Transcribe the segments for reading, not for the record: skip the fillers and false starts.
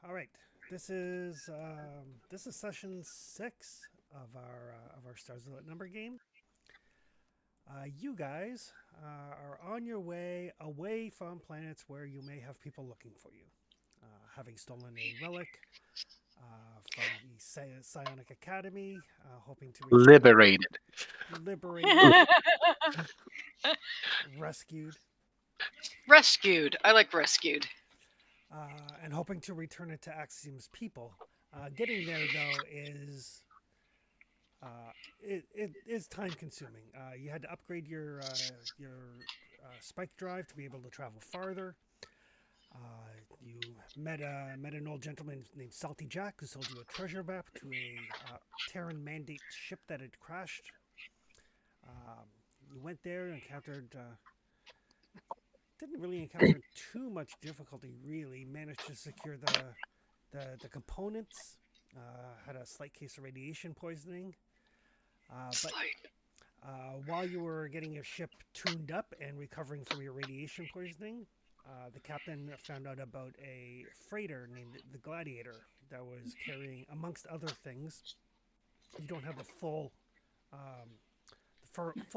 All right. This is session 6 of our Stars Without Number game. You guys are on your way away from planets where you may have people looking for you, having stolen a relic from the Psionic Academy, hoping to return it Liberated. liberated, rescued, Rescued. I like rescued. and hoping to return it to Axiom's people. Getting there though it is time consuming. You had to upgrade your spike drive to be able to travel farther. You met an old gentleman named Salty Jack who sold you a treasure map to a Terran Mandate ship that had crashed. Um, you went there, encountered didn't really encounter too much difficulty. Really managed to secure the components. Had a slight case of radiation poisoning. But Slight. while you were getting your ship tuned up and recovering from your radiation poisoning, the captain found out about a freighter named the Gladiator that was carrying, amongst other things, you don't have the full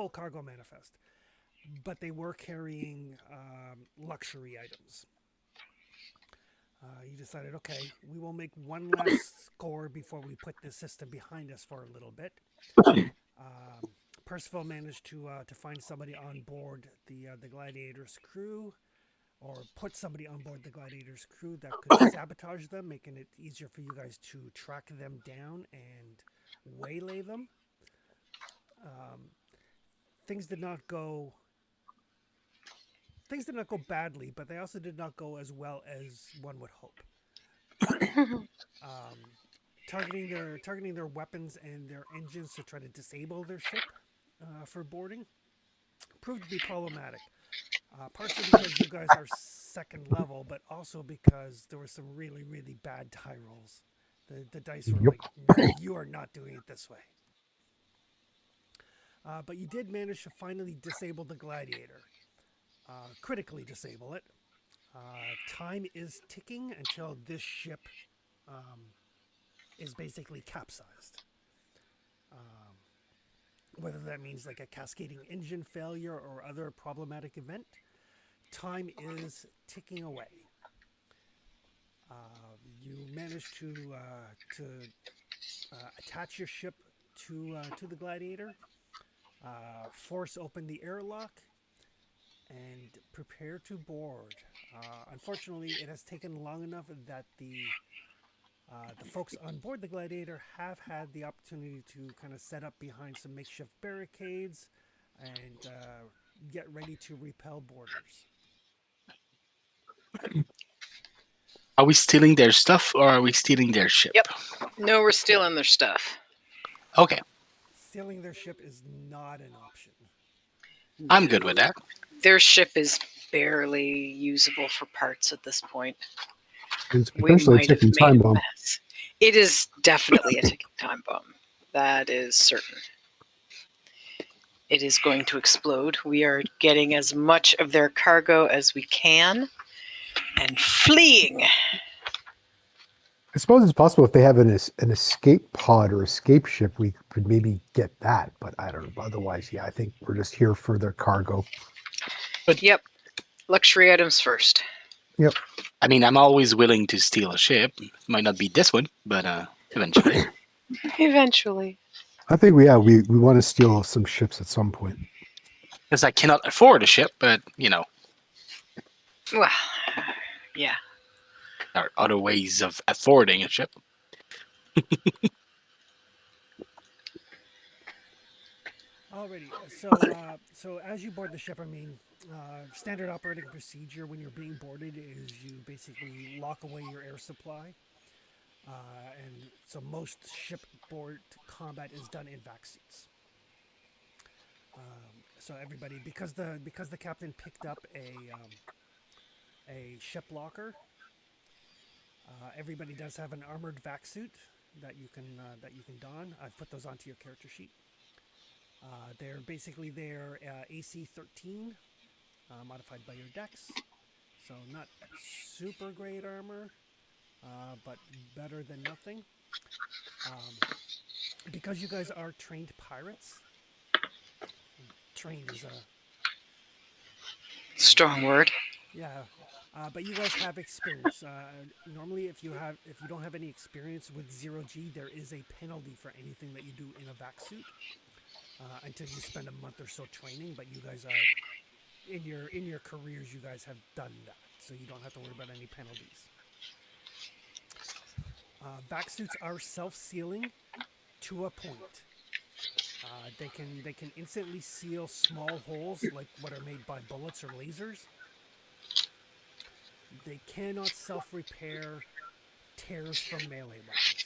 cargo manifest, but they were carrying luxury items. You decided, okay, we will make one last score before we put this system behind us for a little bit. Um, Percival managed to find somebody on board the Gladiator's crew, or put somebody on board the Gladiator's crew that could sabotage them, making it easier for you guys to track them down and waylay them. Um, things did not go things did not go badly, but they also did not go as well as one would hope. Um, targeting their weapons and their engines to try to disable their ship for boarding proved to be problematic. Partially because you guys are second level, but also because there were some really bad die rolls. The dice were Yep. like, no, you are not doing it this way. But you did manage to finally disable the Gladiator, critically disable it. Time is ticking until this ship um, is basically capsized. Um, whether that means like a cascading engine failure or other problematic event, time is ticking away. You manage to attach your ship to the Gladiator, force open the airlock, and prepare to board. Unfortunately, it has taken long enough that the folks on board the Gladiator have had the opportunity to kind of set up behind some makeshift barricades and get ready to repel boarders. Are we stealing their stuff or are we stealing their ship? Yep. No, we're stealing their stuff. Okay, Stealing their ship is not an option. I'm good with that. Their ship is barely usable for parts at this point. It's We potentially a might have ticking made time a bomb. mess. It is definitely a ticking time bomb. That is certain. It is going to explode. We are getting as much of their cargo as we can and fleeing. I suppose it's possible if they have an escape pod or escape ship, we could maybe get that. But I don't know. Otherwise, yeah, I think we're just here for their cargo. Yep. Luxury items first. Yep. I mean, I'm always willing to steal a ship. Might not be this one, but eventually. Eventually. I think we want to steal some ships at some point. Because I cannot afford a ship, but, Well, yeah. there are other ways of affording a ship. Alrighty, so as you board the ship, I mean, standard operating procedure when you're being boarded is you basically lock away your air supply, and so most shipboard combat is done in vac seats. So everybody, because the captain picked up a ship locker, everybody does have an armored vac suit that you can don. I've put those onto your character sheet. They're basically their AC 13, modified by your dex. So not super great armor, but better than nothing. Because you guys are trained pirates, trained is a Strong word. yeah, but you guys have experience. Normally, if you don't have any experience with zero G, there is a penalty for anything that you do in a vac suit until you spend a month or so training. But you guys are in your careers, you guys have done that, so you don't have to worry about any penalties. Vac suits are self-sealing to a point. They can instantly seal small holes like what are made by bullets or lasers. They cannot self-repair tears from melee weapons.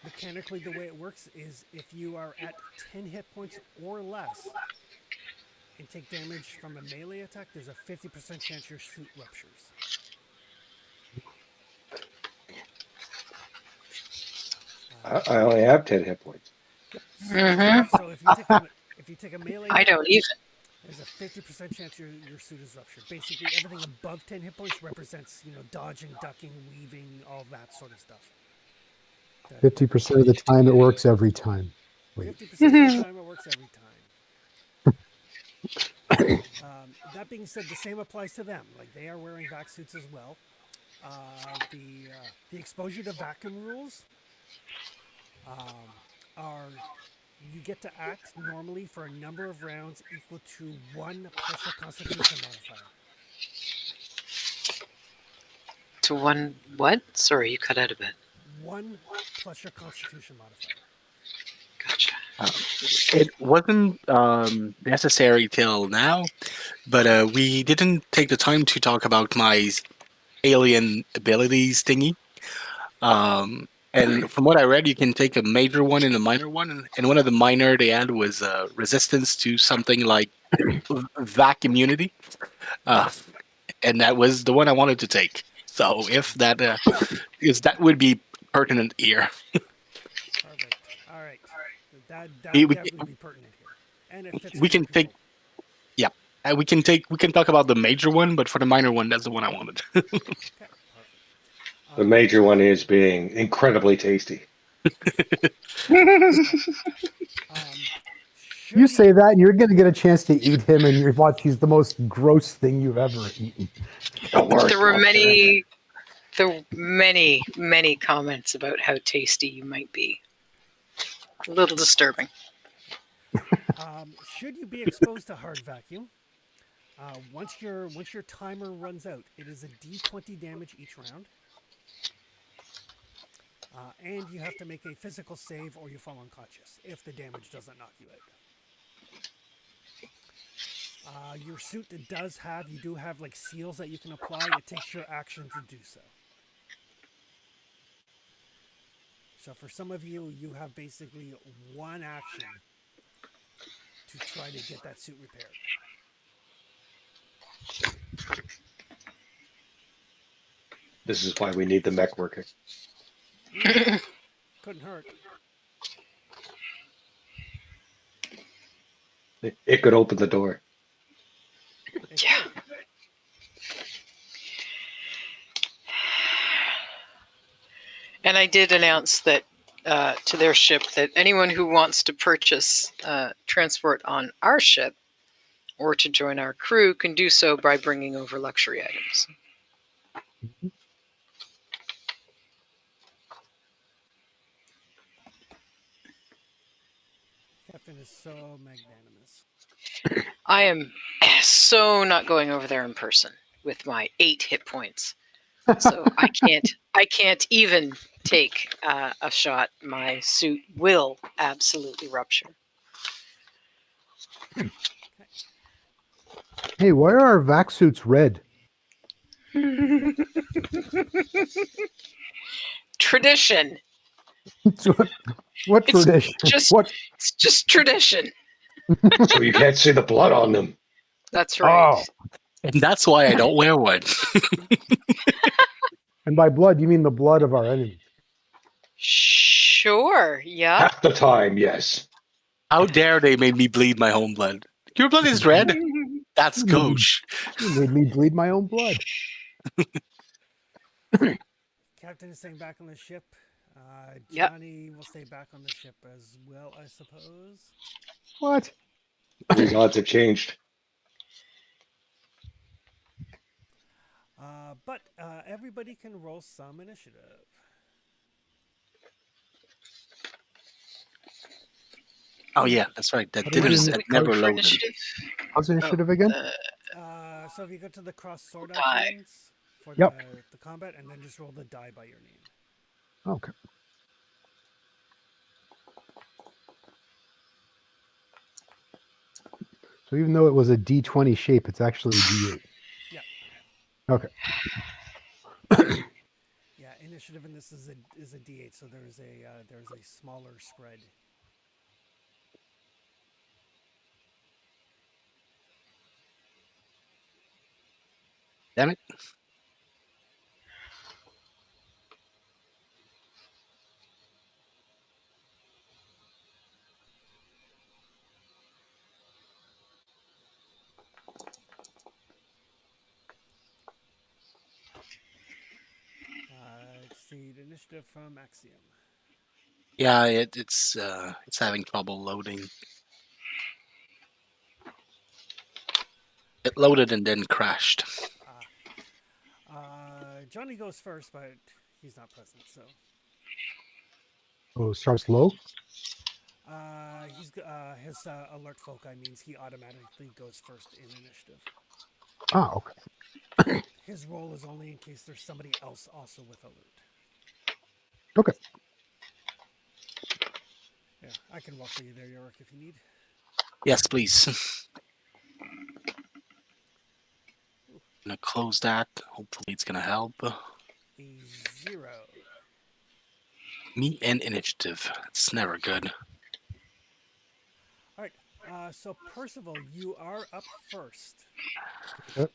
Mechanically, the way it works is if you are at 10 hit points or less and take damage from a melee attack, there's a 50% chance your suit ruptures. I only have 10 hit points. So if you take a melee, I don't even. there's a 50% chance your suit is ruptured. Basically, everything above 10 hit points represents dodging, ducking, weaving, all that sort of stuff. 50% of the time it works every time. Wait. 50% of the time it works every time. That being said, the same applies to them. Like they are wearing vac suits as well. The exposure to vacuum rules are you get to act normally for a number of rounds equal to 1 plus your constitution modifier. To one what? Sorry, you cut out a bit. 1 plus your constitution modifier. Gotcha. It wasn't necessary till now, but we didn't take the time to talk about my alien abilities thingy. And from what I read, you can take a major one and a minor one. And one of the minor they had was resistance to something like vac immunity. And that was the one I wanted to take. So if that would be pertinent here. Perfect. All right. That We would be pertinent here. And it fits we with can your take. control. Yeah, we can talk about the major one, but for the minor one, that's the one I wanted. Okay, perfect. The major one is being incredibly tasty. You say that, and you're going to get a chance to eat him, and you watch. He's the most gross thing you've ever eaten. Don't worry. There were many comments about how tasty you might be. A little disturbing. Should you be exposed to hard vacuum, once your timer runs out, it is a D20 damage each round, and you have to make a physical save or you fall unconscious if the damage doesn't knock you out. Your suit you do have like seals that you can apply. It takes your action to do so. So for some of you, you have basically one action to try to get that suit repaired. This is why we need the mech working. Couldn't hurt. It could open the door. Yeah. And I did announce that to their ship that anyone who wants to purchase transport on our ship or to join our crew can do so by bringing over luxury items. Captain is so magnanimous. I am so not going over there in person with my 8 hit points. So I can't even take a shot. My suit will absolutely rupture. Hey, why are our vac suits red? Tradition. What It's tradition? just- What? It's just tradition. So you can't see the blood on them. That's right. Oh, And that's why I don't wear one. and by blood, you mean the blood of our enemies. Sure. Yeah. Half the time, yes. How dare they made me bleed my own blood? Your blood is red. That's gauche. You made me bleed my own blood. Captain is staying back on the ship. Yep. Johnny will stay back on the ship as well, I suppose. What? These odds have changed. But everybody can roll some initiative. Oh yeah, that's right. That What do we What didn't. is do? the That code never for loaded. initiative? How's Oh, initiative again? So if you go to the cross sword Die. icons for Yep. the combat, and then just roll the die by your name. Okay. So even though it was a D20 shape, it's actually a D8. Yeah. Okay. Yeah, initiative in this is a D8, so there's a smaller spread. Damn it. See the initiative from Axiom. Yeah, it's having trouble loading. It loaded and then crashed. Johnny goes first, but he's not present, so Oh, it starts low? his alert foci means he automatically goes first in initiative. Ah, okay. His role is only in case there's somebody else also with alert. Okay. Yeah, I can walk for you there, Yorick, if you need. Yes, please. Gonna close that. Hopefully, it's gonna help A 0. me and initiative. It's never good. All right. So Percival, you are up first. Yep.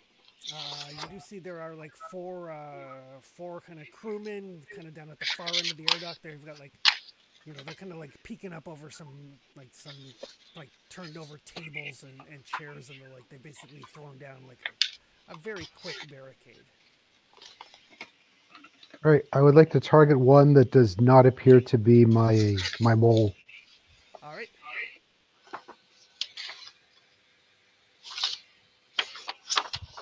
You do see there are like four kind of crewmen kind of down at the far end of the air dock. They've got like, they're kind of like peeking up over some turned over tables and chairs, and they're like, they basically thrown down like a very quick barricade. All right. I would like to target one that does not appear to be my mole. All right.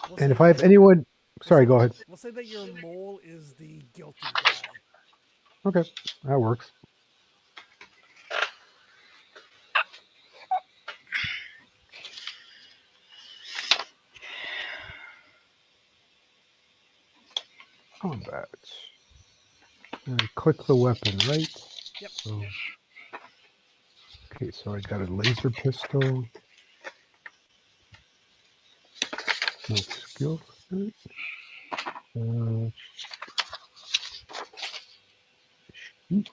We'll And say if I have that- anyone, sorry, go ahead. We'll say that your mole is the guilty guy. Okay, that works. Combat. And I click the weapon, right? Yep. So, okay, so I got a laser pistol. No skill set. Shoot.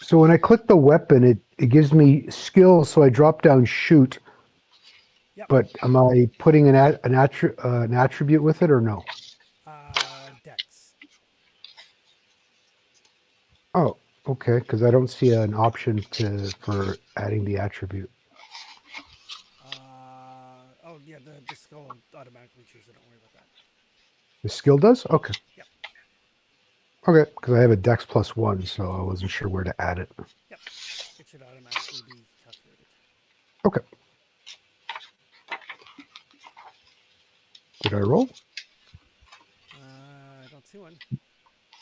So when I click the weapon, it gives me skills, so I drop down shoot. Yep. But am I putting an attribute with it or no? Dex. Oh, okay, because I don't see an option for adding the attribute. Oh yeah, the skill will automatically choose it. Don't worry about that. The skill does? Okay. Yep. Okay, because I have a Dex +1, so I wasn't sure where to add it. Yep. It should automatically be calculated. Okay. Did I roll? I don't see one.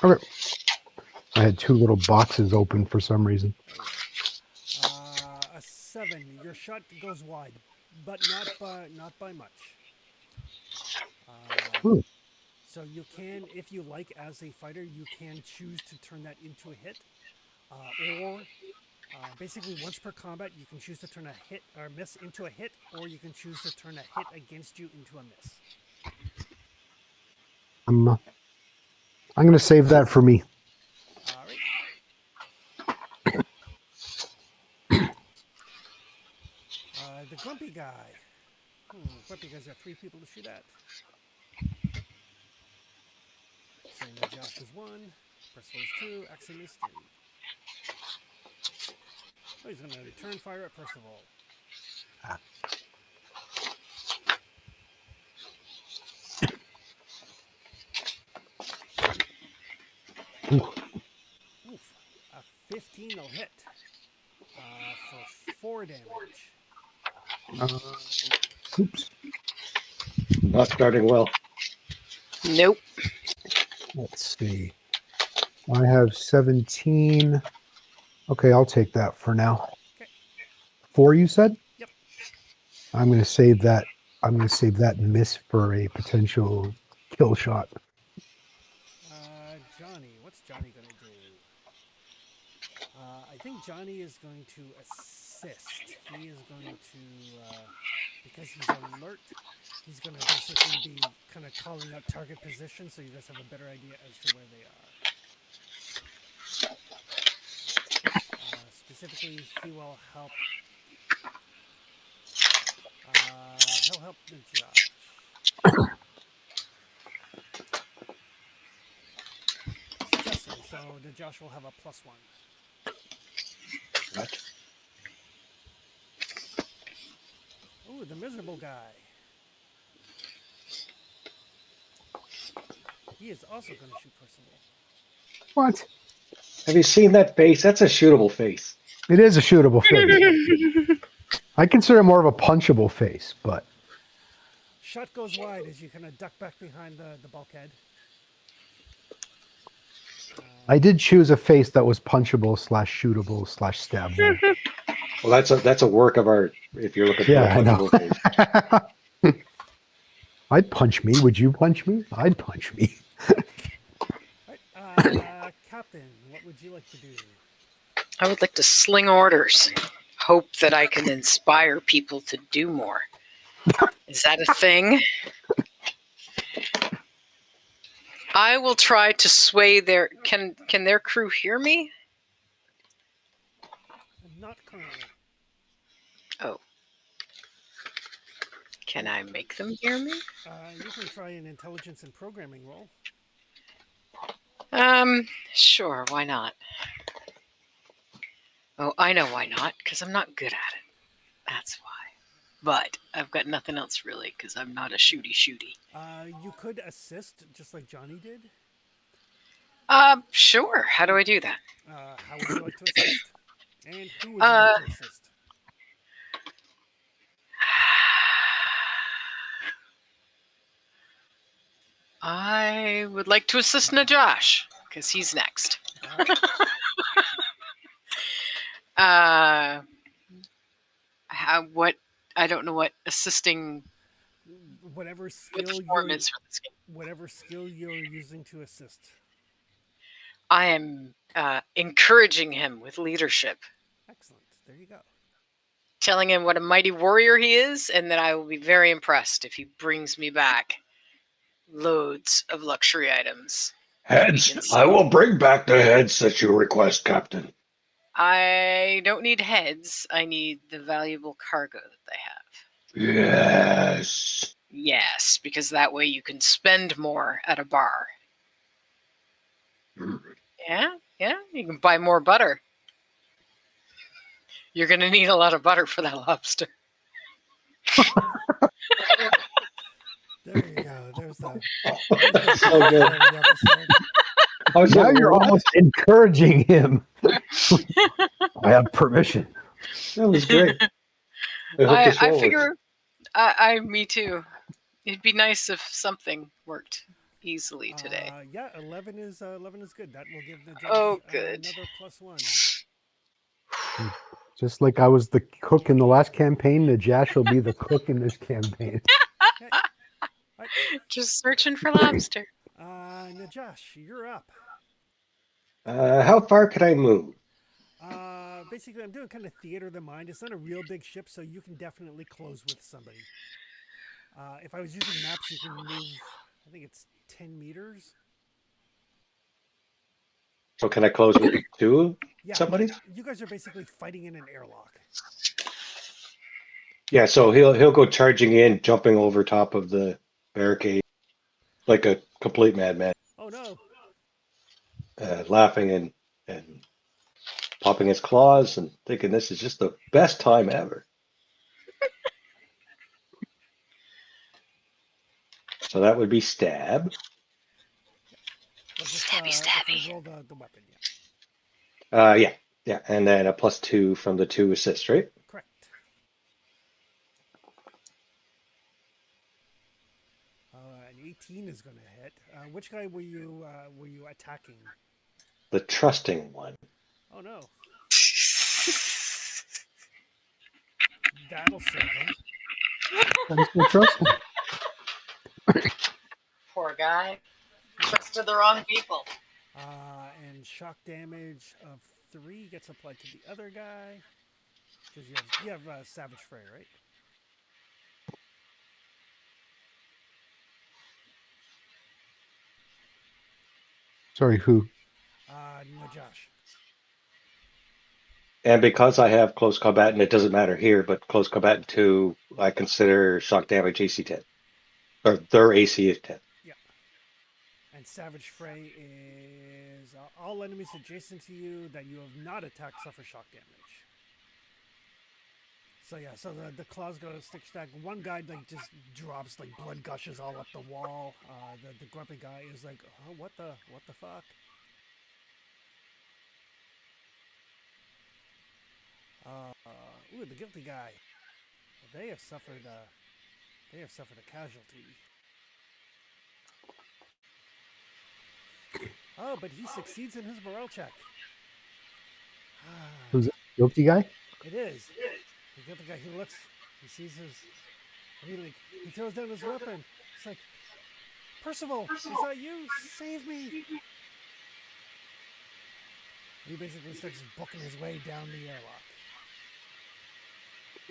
Okay. I had two little boxes open for some reason. A 7. Your shot goes wide, but not by much. Hmm. So you can, if you like, as a fighter, you can choose to turn that into a hit, or basically once per combat, you can choose to turn a hit or miss into a hit, or you can choose to turn a hit against you into a miss. I'm going to save that for me. All right. The grumpy guy. Grumpy guy's got 3 people to shoot at. Same as Josh is 1. Percival is 2. Axiom is 3. Oh, he's going to return fire at Percival. 15 will hit for 4 damage. Oops. Not starting well. Nope. Let's see. I have 17. Okay, I'll take that for now. Okay. 4, you said? Yep. I'm going to save that. I'm going to save that miss for a potential kill shot. Johnny, what's Johnny going to do? I think Johnny is going to assist. He is going to, because he's alert, he's going to basically be kind of calling out target position so you guys have a better idea as to where they are. Specifically, he will help. He'll help the Josh. Successfully, so the Josh will have a +1. What? Ooh, the miserable guy. He is also going to shoot Percival. What? Have you seen that face? That's a shootable face. It is a shootable face. I consider it more of a punchable face, but Shot goes wide as you kind of duck back behind the bulkhead. I did choose a face that was punchable / shootable / stabbable. Well, that's a work of art. If you're looking for Yeah, a I know. punchable face. I'd punch me. Would you punch me? I'd punch me. Right, Captain, what would you like to do? I would like to sling orders. Hope that I can inspire people to do more. Is that a thing? I will try to sway their. Can their crew hear me? Not currently. Oh. Can I make them hear me? You can try an intelligence and programming roll. Sure, why not? Oh, I know why not, because I'm not good at it. That's why. But I've got nothing else really, because I'm not a shooty. You could assist, just like Johnny did. Sure. How do I do that? How would you like to assist? And who would you like to assist? I would like to assist Najash, because he's next. What? I don't know what assisting. Whatever What skill the form is for this game. whatever skill you're using to assist. I am encouraging him with leadership, Excellent. There you go. telling him what a mighty warrior he is, and that I will be very impressed if he brings me back loads of luxury items. Heads. I will bring back the heads that you request, Captain. I don't need heads. I need the valuable cargo that they have. Yes. Yes, because that way you can spend more at a bar. Yeah, you can buy more butter. You're going to need a lot of butter for that lobster. There you go. There's the So good. episode. I was Now like, you're what? almost encouraging him. I have permission. That was great. I hope this I all figure, me too. It'd be nice if something worked easily today. Yeah, 11 is good. That will give the Oh, good. another +1. Just like I was the cook in the last campaign, Najash will be the cook in this campaign. Right. Just searching for lobster. Najash, you're up. How far can I move? Basically, I'm doing kind of theater of the mind. It's not a real big ship, so you can definitely close with somebody. If I was using maps, you can move, I think it's 10 meters. So can I close with two? Yeah, Somebody? you guys are basically fighting in an airlock. Yeah, so he'll go charging in, jumping over top of the barricade like a complete madman, Oh no! laughing and popping his claws and thinking this is just the best time ever. So that would be stab. Well, just, Stabby. Roll the weapon. Yeah. Yeah. Yeah, and then a +2 from the 2 assists, right? Correct. An 18 is going to hit. Which guy were you attacking? The trusting one. Oh no, that'll serve him. I'm still trusting. Poor guy. Trusted the wrong people. And shock damage of 3 gets applied to the other guy. Because you have Savage Fray, right? Sorry, who? Najash. And because I have close combat, and it doesn't matter here, but close combat in 2, I consider shock damage AC 10. Or their AC is 10. And Savage Fray is all enemies adjacent to you that you have not attacked suffer shock damage. So yeah, so the claws go to stick stack. One guy like just drops, like blood gushes all up the wall. The grumpy guy is like, oh, what the fuck? The guilty guy. They have suffered a casualty. Oh, but he succeeds in his morale check. Who's it? Guilty guy? It is. The guilty guy, he looks, he sees he throws down his weapon. It's like, Percival, is that you? Save me. He basically starts booking his way down the airlock.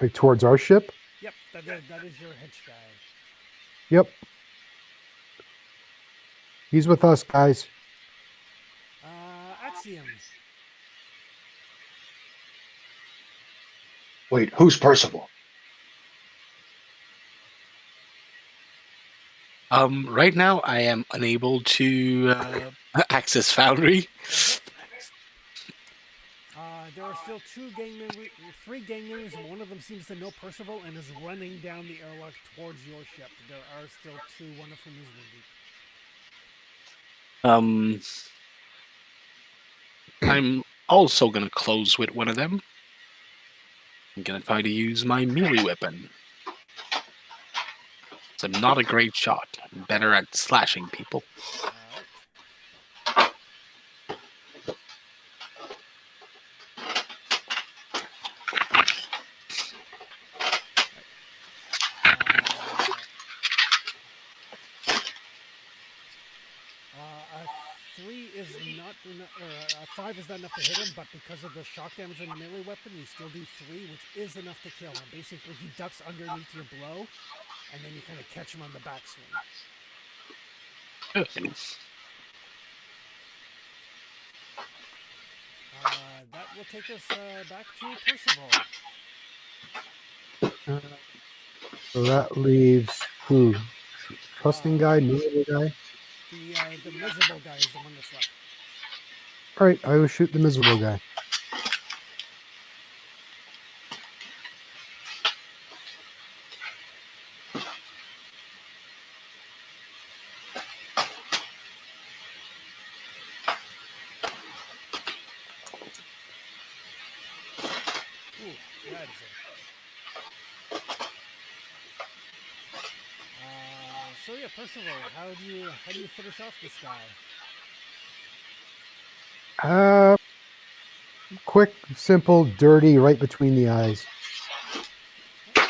Like towards our ship? Yep, that is your hitch guy. Yep. He's with us, guys. Axiom. Wait, who's Percival? Right now, I am unable to access Foundry. There are still 3 gang members. One of them seems to know Percival and is running down the airlock towards your ship. There are still 2, one of whom is wounded. I'm also gonna close with one of them. I'm gonna try to use my melee weapon. So I'm not a great shot. I'm better at slashing people. A 3 is not enough, or a 5 is not enough to hit him, but because of the shock damage on the melee weapon, you still do 3, which is enough to kill him. Basically, he ducks underneath your blow, and then you kind of catch him on the backswing. That will take us back to Percival. So that leaves who? Trusting guy, miserable guy? The miserable guy is the one that's left. All right, I will shoot the miserable guy. That is it. So yeah, Percival, how do you finish off this guy? Quick, simple, dirty, right between the eyes. And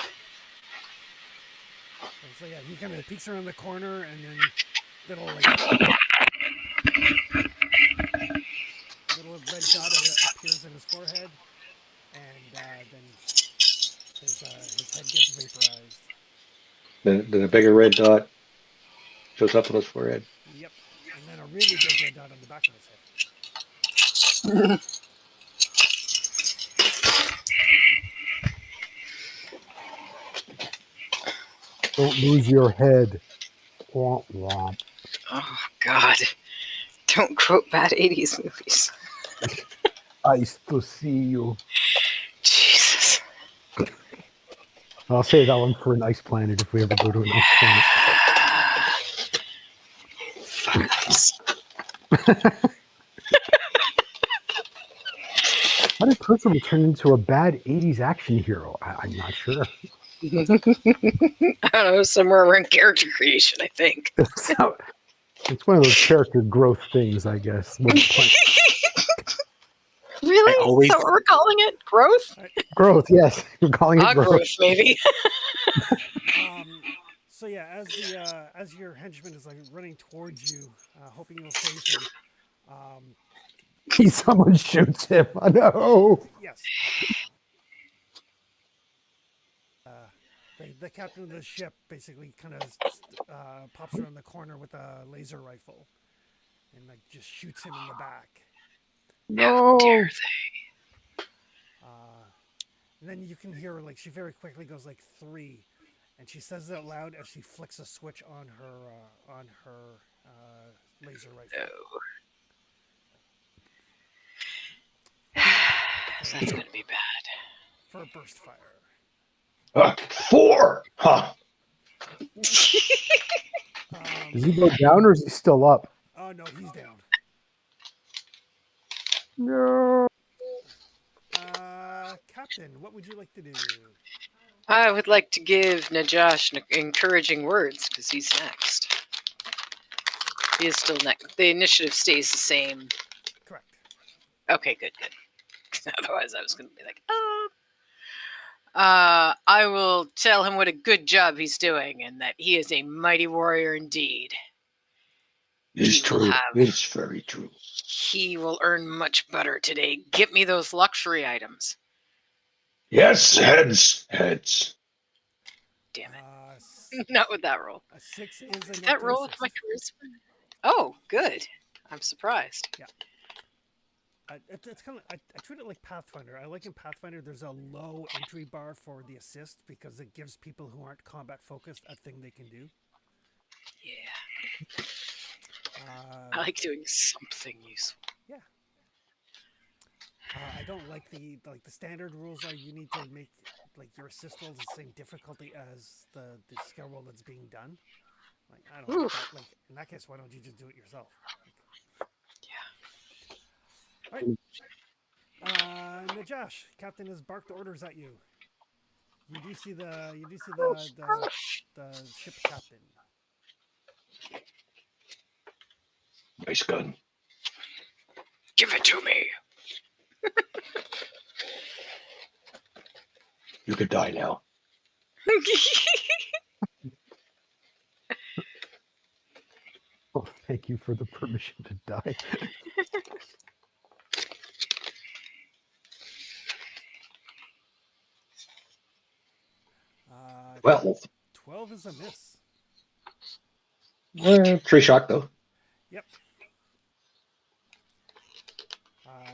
so yeah, he kind of peeks around the corner, and then little red dot appears in his forehead, and then his head gets vaporized. Then a bigger red dot shows up on his forehead. Yep, and then a really big red dot on the back of his head. Don't lose your head. Womp womp. Oh, God. Don't quote bad 80s movies. Nice to see you. Jesus. I'll say that one for an ice planet if we ever go to an ice planet. Fuck ice. How did Percival turn into a bad 80s action hero? I'm not sure. I don't know, somewhere around character creation, I think. So, it's one of those character growth things, I guess. Really? I always- Is that what we're calling it? Growth? Growth, yes. We're calling it growth. Growth, maybe. So yeah, as your henchman is like running towards you, hoping you'll save him. Someone shoots him. Oh, no. Yes. The captain of the ship basically kind of pops around the corner with a laser rifle, and like just shoots him in the back. How No. dare And then you can hear like she very quickly goes like 3, and she says it out loud as she flicks a switch on her laser rifle. they? That's going to be bad. For a burst fire. 4! Huh. Does he go down or is he still up? Oh no, he's down. No. Captain, what would you like to do? I would like to give Najash encouraging words because he's next. He is still next. The initiative stays the same. Correct. Okay, good. Otherwise, I was going to be like, oh. I will tell him what a good job he's doing and that he is a mighty warrior indeed. It's He will true. have- It's very true. He will earn much butter today. Get me those luxury items. Yes, heads. Heads. Damn it. S- Not with that roll. a 6 is a Did net that roll with my charisma? Oh, good. I'm surprised. It's kind of I treat it like Pathfinder. I like in Pathfinder there's a low entry bar for the assist because it gives people who aren't combat focused a thing they can do. Yeah. Uh, I like doing something useful. I don't like the standard rules are you need to make like your assist roll the same difficulty as the skill roll that's being done. Like I don't like that. Like in that case, why don't you just do it yourself? Yeah. All right. Najash, Captain has barked orders at you. You do see the ship captain. Nice gun. Give it to me. You could die now. Oh, thank you for the permission to die. Well, 12 is a miss. 3 shot though. Yep.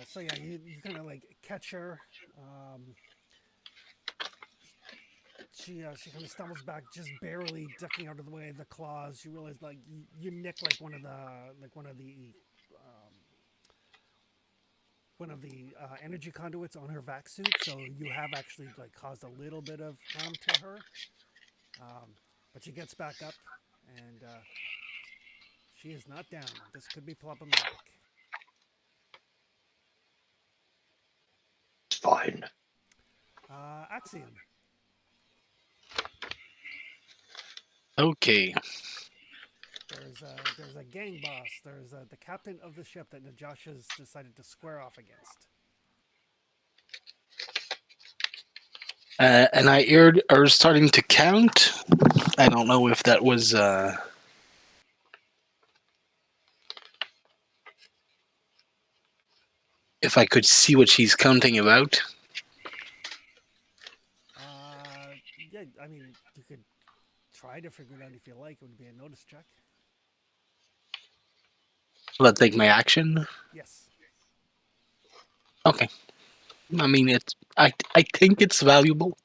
So yeah, you kind of like catch her. She kind of stumbles back, just barely ducking out of the way of the claws. You realize like you nick like one of the energy conduits on her vac suit, so you have actually like caused a little bit of harm to her. But she gets back up, and she is not down. This could be problematic. It's fine. Axiom. Okay. There's a gang boss. There's the captain of the ship that Najash has decided to square off against. And I heard are starting to count. I don't know if that was. If I could see what she's counting about. Yeah, I mean, you could try to figure it out if you like. It would be a notice check. Will that take my action? Yes. Okay. I mean, it's. I think it's valuable.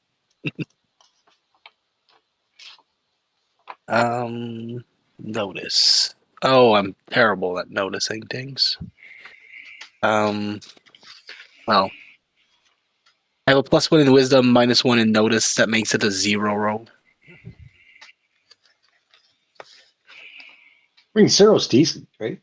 Notice. Oh, I'm terrible at noticing things. Well, I have a +1 in wisdom, -1 in notice. That makes it a 0 roll. I mean, zero's decent, right?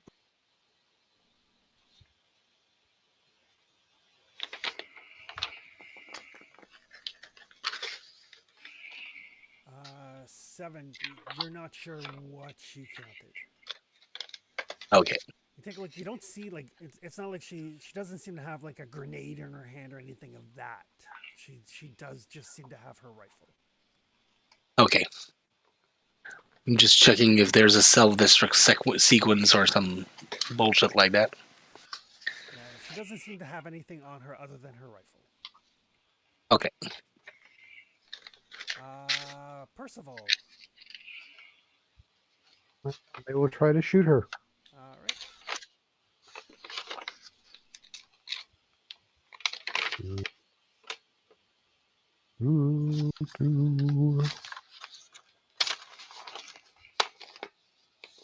7, you're not sure what she counted. Okay. You take a look. You don't see like it's not like she doesn't seem to have like a grenade in her hand or anything of that. She does just seem to have her rifle. Okay. I'm just checking if there's a self-destruct sequence or some bullshit like that. Yeah, she doesn't seem to have anything on her other than her rifle. Okay. Percival. They will try to shoot her. All right.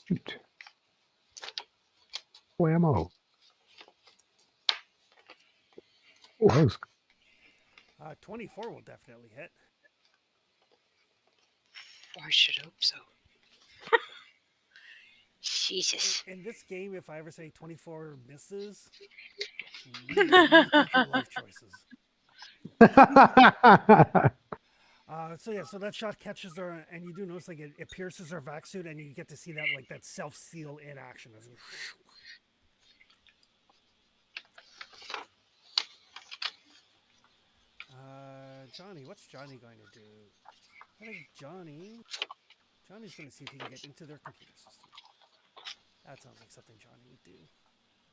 Shoot. Oh, ammo. Oh, that was 24 will definitely hit. I should hope so. Jesus. In this game, if I ever say 24 misses, rethink your life choices. So that shot catches her, and you do notice like it pierces her vac suit, and you get to see that like that self seal in action. Johnny, what's Johnny going to do? I think Johnny's going to see if he can get into their computer system. That sounds like something Johnny would do.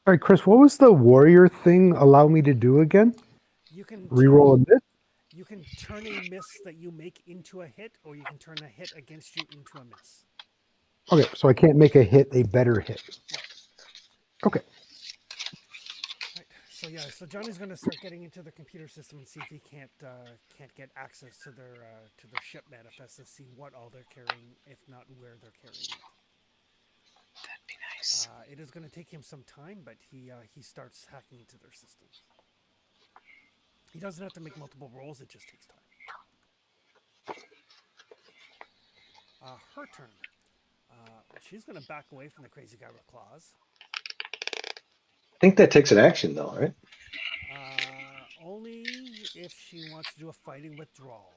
All right, Chris, what was the warrior thing allow me to do again? You can Reroll a miss? You can turn a miss that you make into a hit, or you can turn a hit against you into a miss. Okay, so I can't make a hit a better hit. Okay. Right. So Johnny's going to start getting into the computer system and see if he can't get access to their ship manifest and see what all they're carrying, if not where they're carrying it. That'd be nice. It is going to take him some time, but he starts hacking into their system. He doesn't have to make multiple rolls; it just takes time. Her turn. She's going to back away from the crazy guy with claws. I think that takes an action though, right? Only if she wants to do a fighting withdrawal.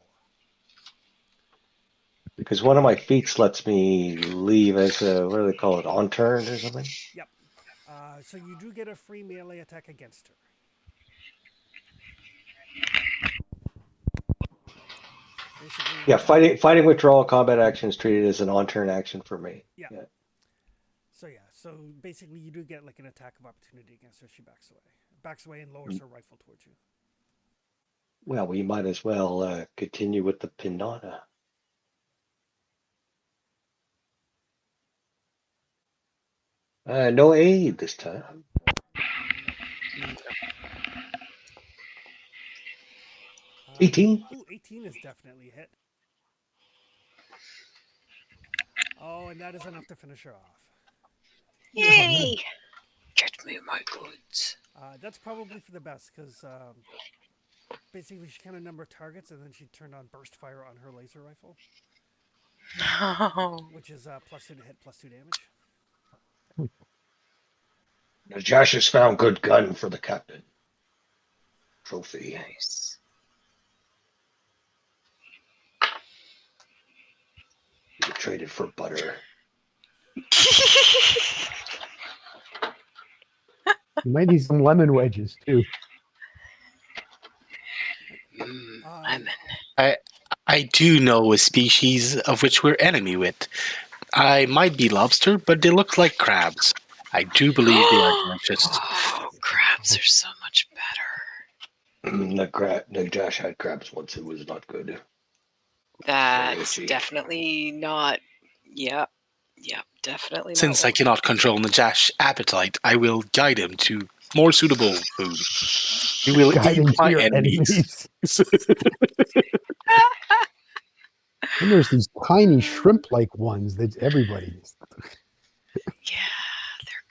Because one of my feats lets me leave as a, what do they call it, on turn or something? Yep. So you do get a free melee attack against her. Basically, Yeah, fighting withdrawal combat action is treated as an on turn action for me. Yeah. Yeah. So basically, you do get like an attack of opportunity against her. She backs away and lowers her rifle towards you. Well, we might as well continue with the pinata. No aid this time. Uh, 18. Ooh, 18 is definitely a hit. Oh, and that is enough to finish her off. Yay! Get me my goods. That's probably for the best, because basically she kind of numbered targets, and then she turned on burst fire on her laser rifle, Oh. which is +2 to hit, +2 damage. Now Josh has found good gun for the captain. Trophy. Nice. You traded for butter. You might need some lemon wedges too. Lemon. I do know a species of which we're enemy with. I might be lobster, but they look like crabs. I do believe they are delicious. Oh, crabs are so much better. No, Josh had crabs once. It was not good. That's itchy. definitely not. Yep, definitely Since not. I cannot control Najash appetite, I will guide him to more suitable food. He will Guiding eat to my your enemies. And there's these tiny shrimp-like ones that everybody. Yeah, they're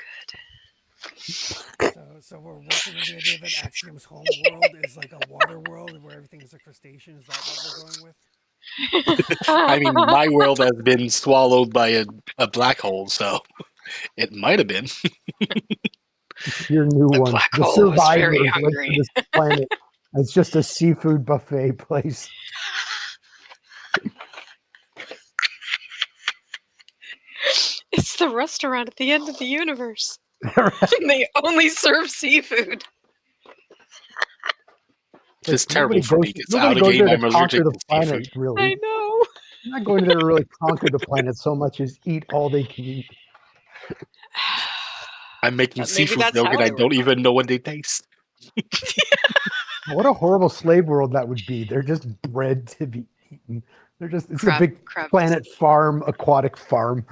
good. So we're working on the idea that Axiom's home world is like a water world where everything is a crustacean. Is that what we're going with? I mean, my world has been swallowed by a black hole, so it might have been. Your new The one, black the hole was very survivors live hungry. to this planet. It's just a seafood buffet place. the restaurant at the end of the universe. And they only serve seafood. This is Nobody terrible for goes, me because nobody out of goes game there I'm to allergic conquer the to planet, seafood. I really. know. I'm not going there to really conquer the planet so much as eat all they can eat. I'm making Maybe seafood that's milk how and I they were don't even know what they taste. What a horrible slave world that would be. They're just bred to be eaten. It's a big crab planet farm, aquatic farm.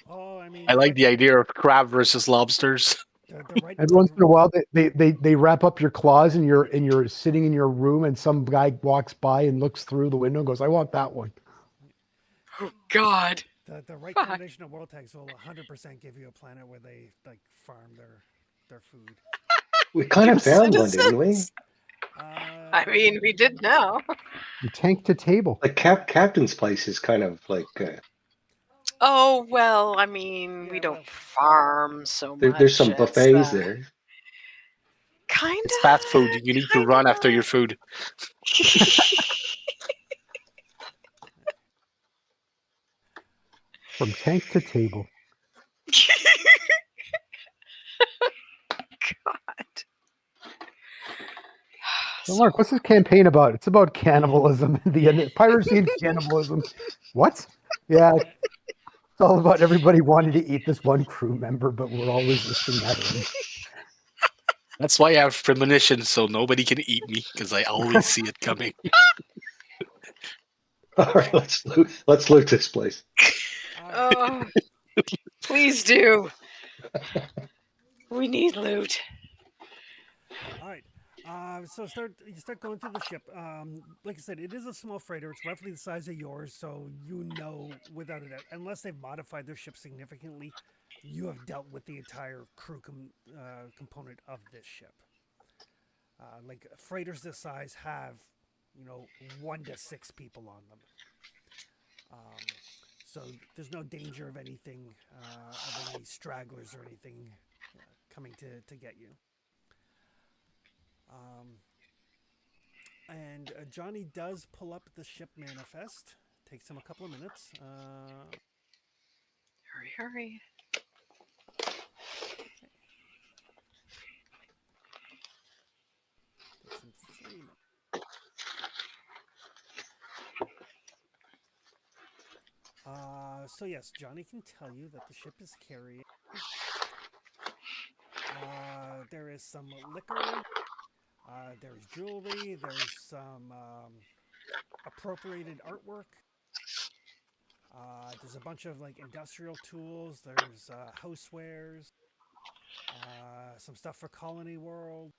Oh, I mean, I the like right, the idea of crab versus lobsters. the right. And once in a while, they wrap up your claws and you're sitting in your room and some guy walks by and looks through the window and goes, "I want that one." Oh God. The right Fuck. combination of world tags will 100% give you a planet where they like farm their food. We kind of Your found one, didn't we? citizens. I mean, we did now. From tank to table. Like Captain's Place is kind of like Oh well, I mean, Yeah, we don't well- farm so much. there's some buffets there. Kind It's fast food. You need to run after your food. From tank to table. God. So, Mark, what's this campaign about? It's about cannibalism, the piracy and cannibalism. What? Yeah, it's all about everybody wanting to eat this one crew member, but we're all resisting that urge. That's why I have premonition, so nobody can eat me because I always see it coming. All right, let's loot this place. Oh, please do. We need loot. All right. So you start going through the ship. Like I said, it is a small freighter. It's roughly the size of yours, so you know without a doubt, unless they've modified their ship significantly, you have dealt with the entire crew component of this ship. Like freighters this size have, 1 to 6 people on them. So there's no danger of anything, of any stragglers or anything coming to get you. And Johnny does pull up the ship manifest. Takes him a couple of minutes. Hurry. Takes him 3 minutes. So yes, Johnny can tell you that the ship is carrying. There is some liquor. There's jewelry. There's some appropriated artwork. There's a bunch of like industrial tools. There's housewares. Some stuff for Colony World.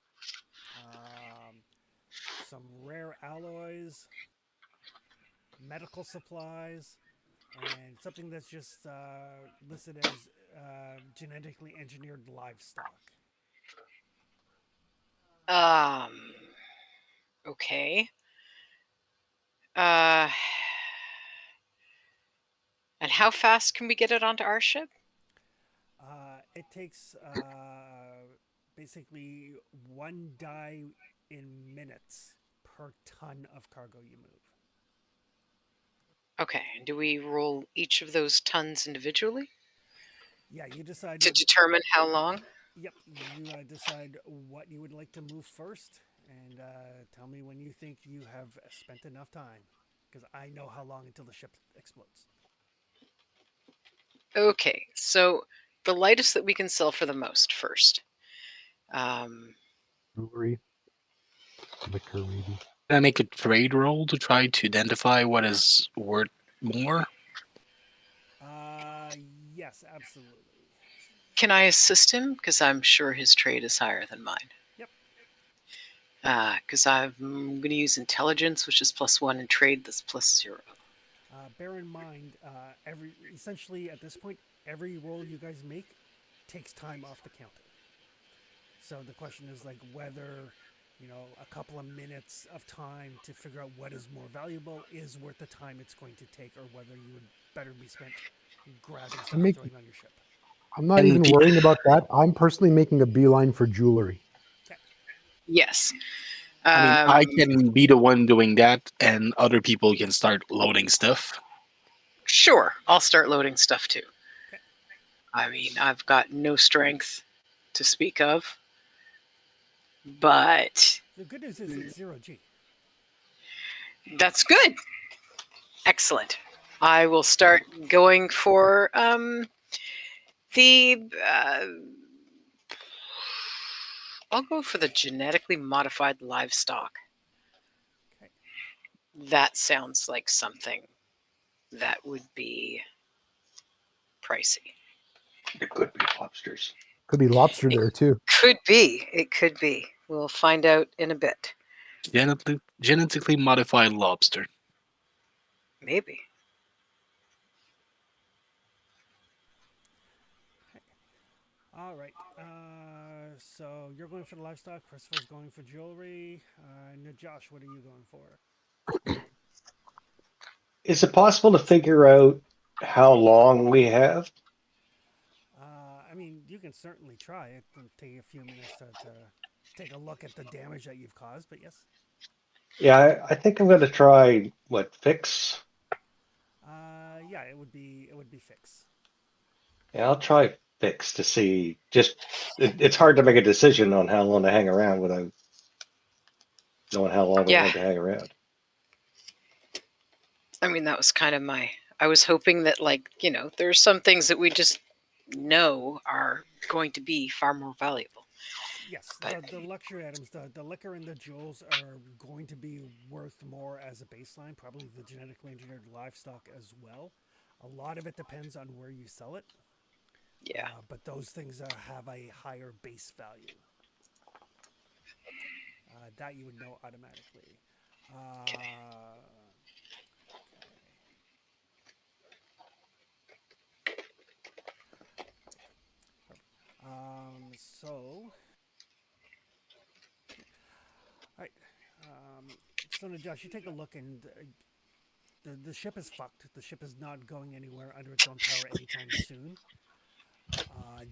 Some rare alloys. Medical supplies. And something that's just listed as genetically engineered livestock. Okay. And how fast can we get it onto our ship? It takes basically 1 die in minutes per ton of cargo you move. Okay. And do we roll each of those tons individually Yeah, you decide. to determine how long? Yep, you decide what you would like to move first, and tell me when you think you have spent enough time, because I know how long until the ship explodes. Okay. So the lightest that we can sell for the most first. Jewelry, liquor, maybe. Can I make a trade roll to try to identify what is worth more? Yes, absolutely. Can I assist him? Because I'm sure his trade is higher than mine. Yep. Because I'm going to use intelligence, which is +1, and trade that's +0. Bear in mind, essentially at this point, every roll you guys make takes time off the counter. So the question is like whether, a couple of minutes of time to figure out what is more valuable is worth the time it's going to take, or whether you would better be spent grabbing stuff and throwing on your ship. I'm not And even the- worrying about that. I'm personally making a beeline for jewelry. Yes. I mean, I can be the one doing that, and other people can start loading stuff. Sure. I'll start loading stuff too. I mean, I've got no strength to speak of, but The good news is it's 0G. that's good. Excellent. I will start going for the. I'll go for the genetically modified livestock. Okay. That sounds like something that would be pricey. It could be lobsters. Could be lobster there too. Could be. It could be. We'll find out in a bit. Genetically modified lobster. Maybe. All right. So you're going for the livestock. Percival's going for jewelry. And Josh, what are you going for? Is it possible to figure out how long we have? I mean, you can certainly try it. It'll take a few minutes to take a look at the damage that you've caused. But yes. Yeah, I think I'm going to try fix. Yeah, it would be fix. Yeah, I'll try fix to see. It's hard to make a decision on how long to hang around without knowing how long we're Yeah. going to hang around. I mean, that was kind of I was hoping that, there's some things that we just know are going to be far more valuable. Yes, But- the luxury items, the liquor and the jewels are going to be worth more as a baseline. Probably the genetically engineered livestock as well. A lot of it depends on where you sell it. Yeah. But those things have a higher base value. That you would know automatically. Okay. So, all right. So now, Josh, you take a look, and the ship is fucked. The ship is not going anywhere under its own power anytime soon.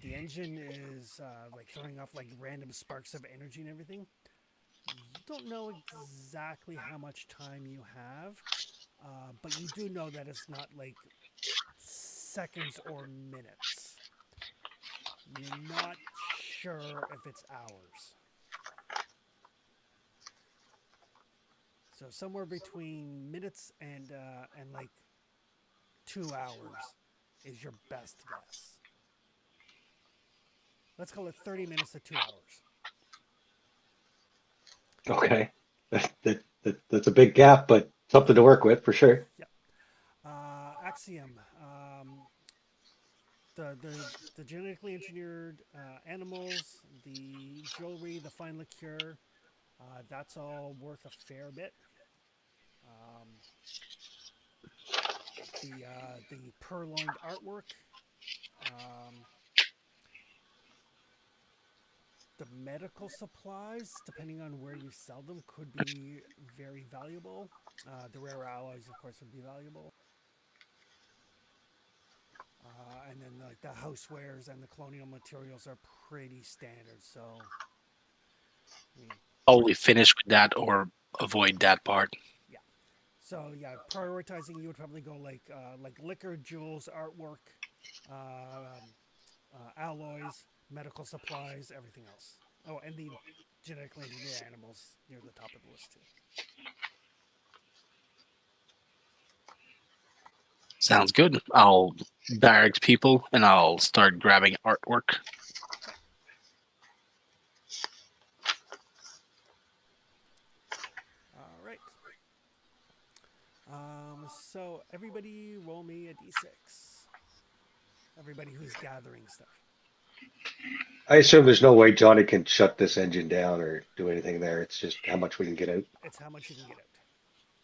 The engine is throwing off random sparks of energy and everything. You don't know exactly how much time you have, but you do know that it's not seconds or minutes. You're not sure if it's hours. So somewhere between minutes and 2 hours is your best guess. Let's call it 30 minutes to 2 hours. Okay, that's a big gap, but something to work with for sure. Yep. Axiom. The genetically engineered animals, the jewelry, the fine liqueur, that's all worth a fair bit. The purloined artwork, the medical supplies, depending on where you sell them, could be very valuable. The rare alloys, of course, would be valuable. And then the housewares and the colonial materials are pretty standard. So, I mean, Probably finish with that or avoid that part. so yeah, prioritizing, you would probably go like liquor, jewels, artwork, alloys, medical supplies, everything else. Oh, and the genetically engineered animals near the top of the list too. Sounds good. I'll direct people and I'll start grabbing artwork. All right. So everybody roll me a d6. Everybody who's gathering stuff. I assume there's no way Johnny can shut this engine down or do anything there. It's just how much we can get out. It's how much you can get out.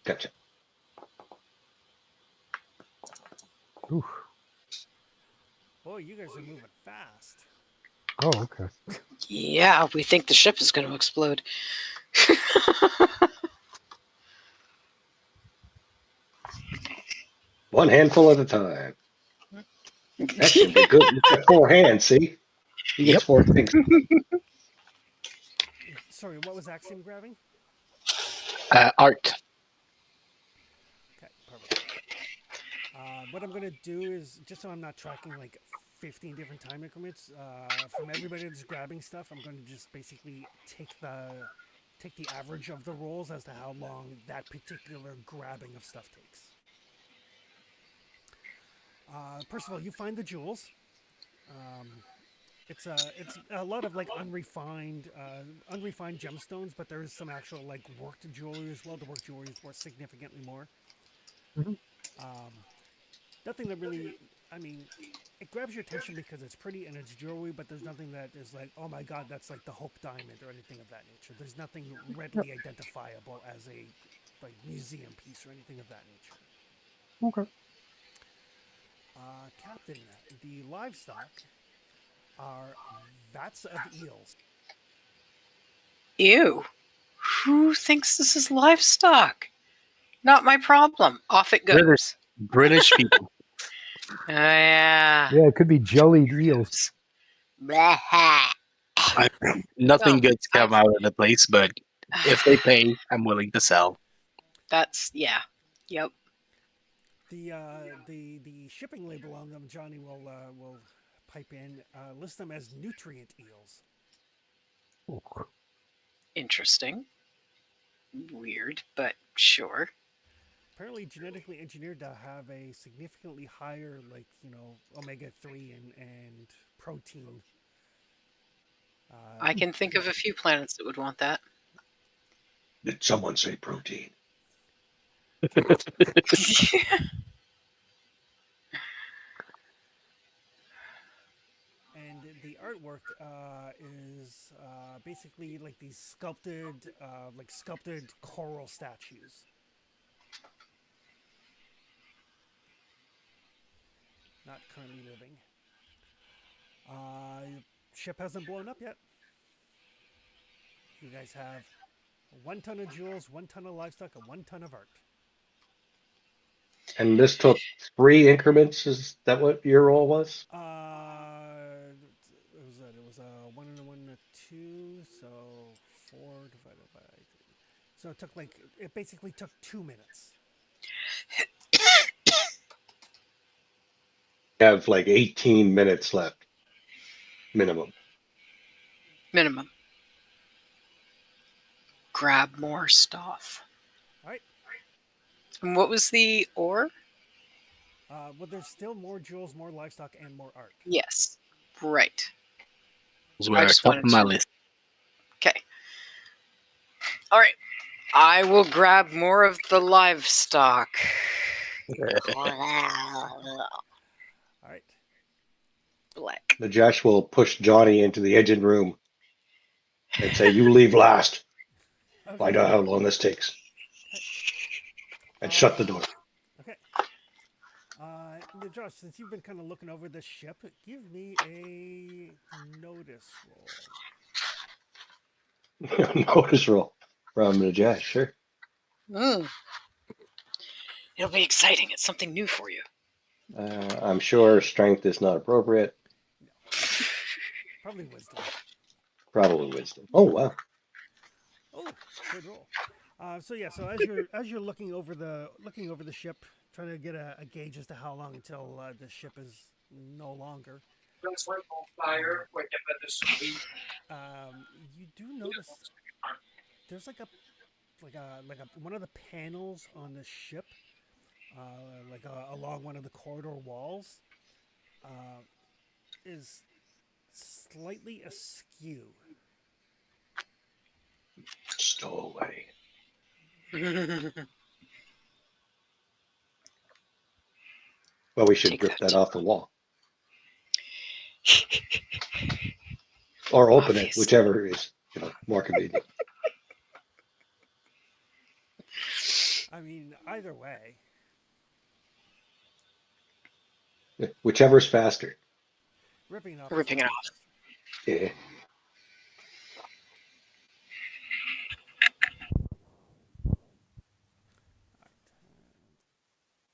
Gotcha. Oof. Boy, you guys are moving fast. Oh, okay. Yeah, we think the ship is going to explode. One handful at a time. That should be good. You've got 4 hands, see? He gets Yep. 4 things. Sorry, what was Axiom grabbing? Art. Okay, perfect. What I'm going to do is, just so I'm not tracking 15 different time increments. From everybody that's grabbing stuff, I'm going to just basically take the average of the rolls as to how long that particular grabbing of stuff takes. First of all, you find the jewels. It's a lot of like unrefined gemstones, but there is some actual like worked jewelry as well. The worked jewelry is worth significantly more. Mhm. Nothing that really, I mean, it grabs your attention because it's pretty and it's jewelry, but there's nothing that is like, oh my god, that's like the Hope Diamond or anything of that nature. There's nothing readily identifiable as a like museum piece or anything of that nature. Okay. Captain, the livestock are vats of eels. Ew. Who thinks this is livestock? Not my problem. Off it goes. British people. Oh, yeah. Yeah, it could be jellied eels. Blah. Nothing No, good's come out of the place, but if they pay, I'm willing to sell. That's, yeah. Yep. The shipping label on them, Johnny will pipe in, list them as nutrient eels. Oh, Interesting. Weird, but sure. Apparently genetically engineered to have a significantly higher, like, omega-3 and protein. I can think of a few planets that would want that. Did someone say protein? And the artwork is basically like these sculpted coral statues. Not currently living. Ship hasn't blown up yet. You guys have 1 ton of jewels, 1 ton of livestock, and 1 ton of art. And this took 3 increments. Is that what your roll was? It was a 1 and a 1 and a 2, so 4 divided by 3. So it basically took 2 minutes. You have like 18 minutes left, minimum. Minimum. Grab more stuff. All right. And what was the ore? Well, there's still more jewels, more livestock, and more art. Yes. Right. Those were just top of wanted my to- list. Okay. All right. I will grab more of the livestock. All right. Black. Najesh will push Johnny into the engine room and say, "You leave last. Find out how long this takes." And shut the door. Okay. Josh, since you've been kind of looking over this ship, give me a notice roll. Notice roll from Najesh, sure. Mm. It'll be exciting. It's something new for you. I'm sure strength is not appropriate. Probably wisdom. Probably wisdom. Oh wow. Oh, good roll. So as you're looking over the ship, trying to get a gauge as to how long until the ship is no longer. You do notice there's like a one of the panels on the ship, along one of the corridor walls, is slightly askew. Stow away. Well, we should Take rip that. that off the wall. Or open it, Obvious. whichever is more convenient. I mean, either way. Whichever's faster. Ripping it off. Ripping it off. Yeah.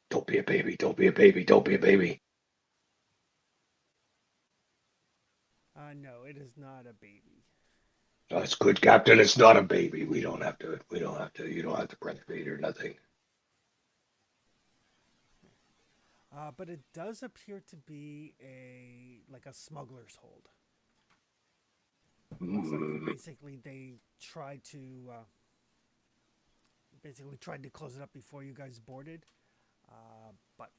Don't be a baby. Don't be a baby. Don't be a baby. No, it is not a baby. That's good, Captain. It's not a baby. We don't have to. You don't have to breastfeed or nothing. But it does appear to be a smuggler's hold. Looks like basically they tried to close it up before you guys boarded, but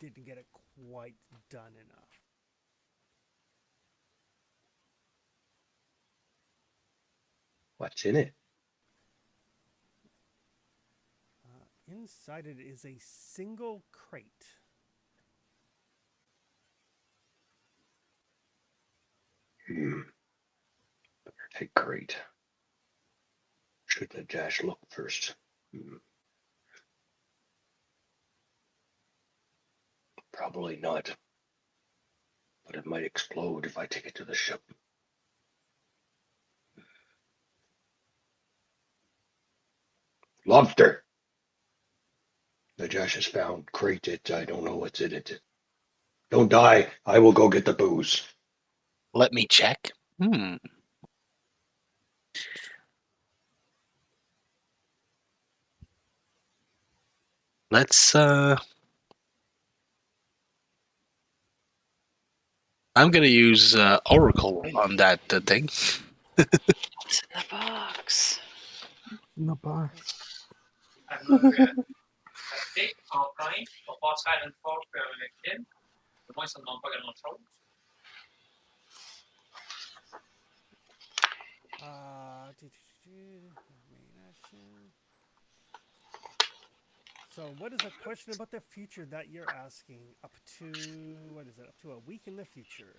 didn't get it quite done enough. What's in it? Inside it is a single crate. Hey, great. Should let Josh look first. Probably not. But it might explode if I take it to the ship. Lobster! The Josh has found crate it. I don't know what's in it. Don't die. I will go get the booze. Let me check. Let's I'm gonna use Oracle on that thing. It's in the box. In the box. Main action. So, what is a question about the future that you're asking? Up to what is it? Up to a week in the future.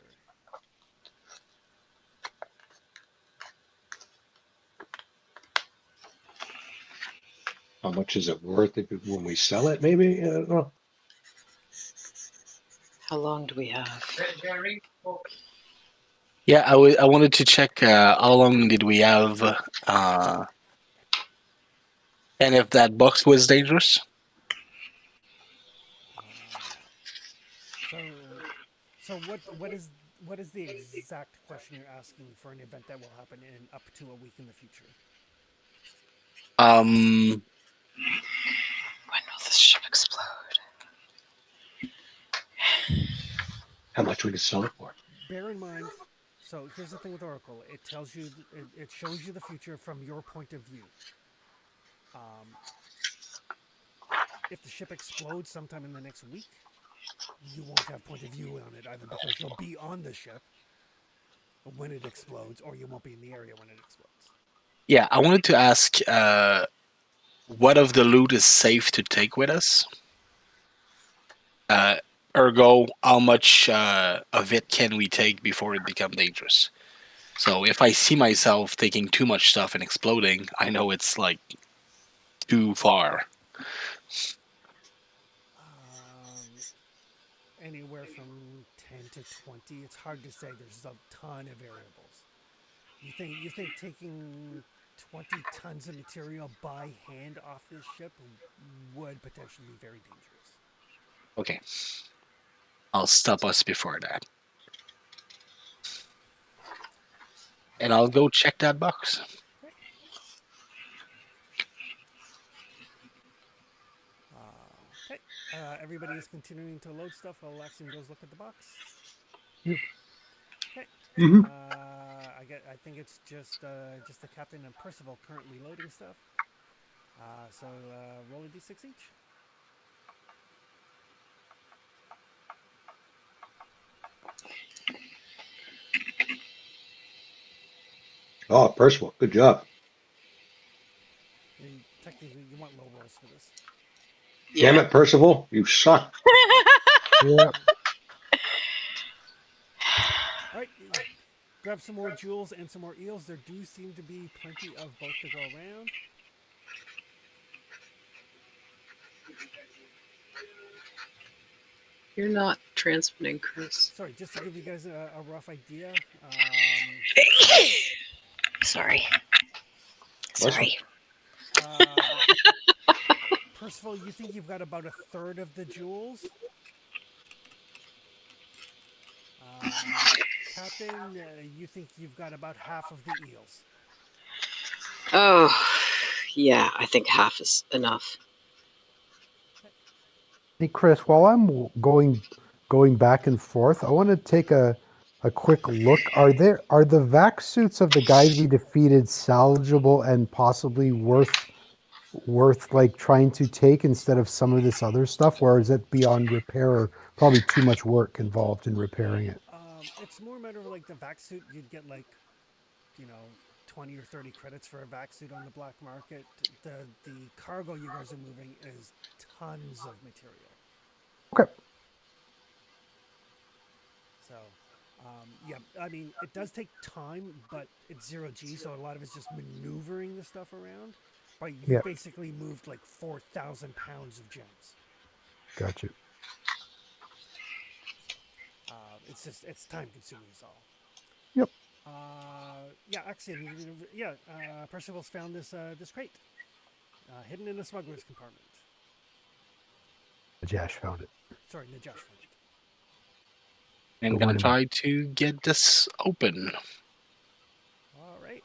How much is it worth when we sell it? Maybe? I don't know. How long do we have? Yeah, I wanted to check how long did we have, and if that box was dangerous. So what is the exact question you're asking for an event that will happen in up to a week in the future? When will this ship explode? How much we can sell it for? Bear in mind. So here's the thing with Oracle. It tells you, it shows you the future from your point of view. If the ship explodes sometime in the next week, you won't have point of view on it either because you'll be on the ship when it explodes, or you won't be in the area when it explodes. Yeah, I wanted to ask what of the loot is safe to take with us? Ergo, how much of it can we take before it becomes dangerous? So if I see myself taking too much stuff and exploding, I know it's like too far. Anywhere from 10 to 20. It's hard to say. There's a ton of variables. You think taking 20 tons of material by hand off this ship would potentially be very dangerous. Okay. I'll stop us before that. And I'll go check that box. Okay. Everybody is continuing to load stuff while Laxian goes look at the box. Yep. Okay. Mhm. I think it's just the captain and Percival currently loading stuff. So roll a d6 each. Oh, Percival, good job. Technically, you want low rolls for this. Damn it, Percival, you suck. Yeah. All right, grab some more jewels and some more eels. There do seem to be plenty of both to go around. You're not transmitting, Chris. Sorry, just to give you guys a rough idea. Sorry. Bless Sorry. Percival, you think you've got about a third of the jewels. Captain, you think you've got about half of the eels. Oh, yeah, I think half is enough. Hey, Chris, while I'm going back and forth, I want to take a quick look. Are the vac suits of the guys we defeated salvageable and possibly worth like trying to take instead of some of this other stuff, or is it beyond repair or probably too much work involved in repairing it? It's more a matter of like the vac suit. You'd get like, 20 or 30 credits for a vac suit on the black market. The cargo you guys are moving is tons of material. Okay. So, yeah, I mean, it does take time, but it's 0G, so a lot of it's just maneuvering the stuff around. But you Yeah. basically moved like 4,000 pounds of gems. Got you. It's time consuming is all. Yep. Yeah, actually, Percival's found this crate hidden in a smuggler's compartment. Najash found it. Sorry, Najash found it. I'm The gonna one- try to get this open. All right.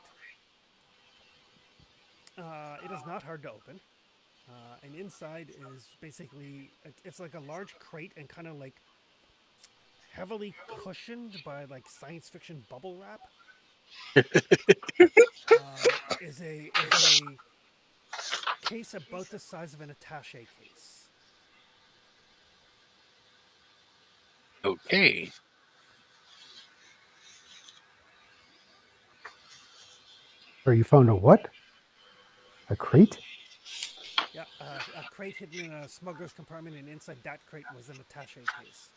It is not hard to open. And inside is basically it's like a large crate and kind of like heavily cushioned by like science fiction bubble wrap. Is a case about the size of an attaché case. Okay. Or you found a what? A crate? Yeah, a crate hidden in a smuggler's compartment, and inside that crate was an attaché case.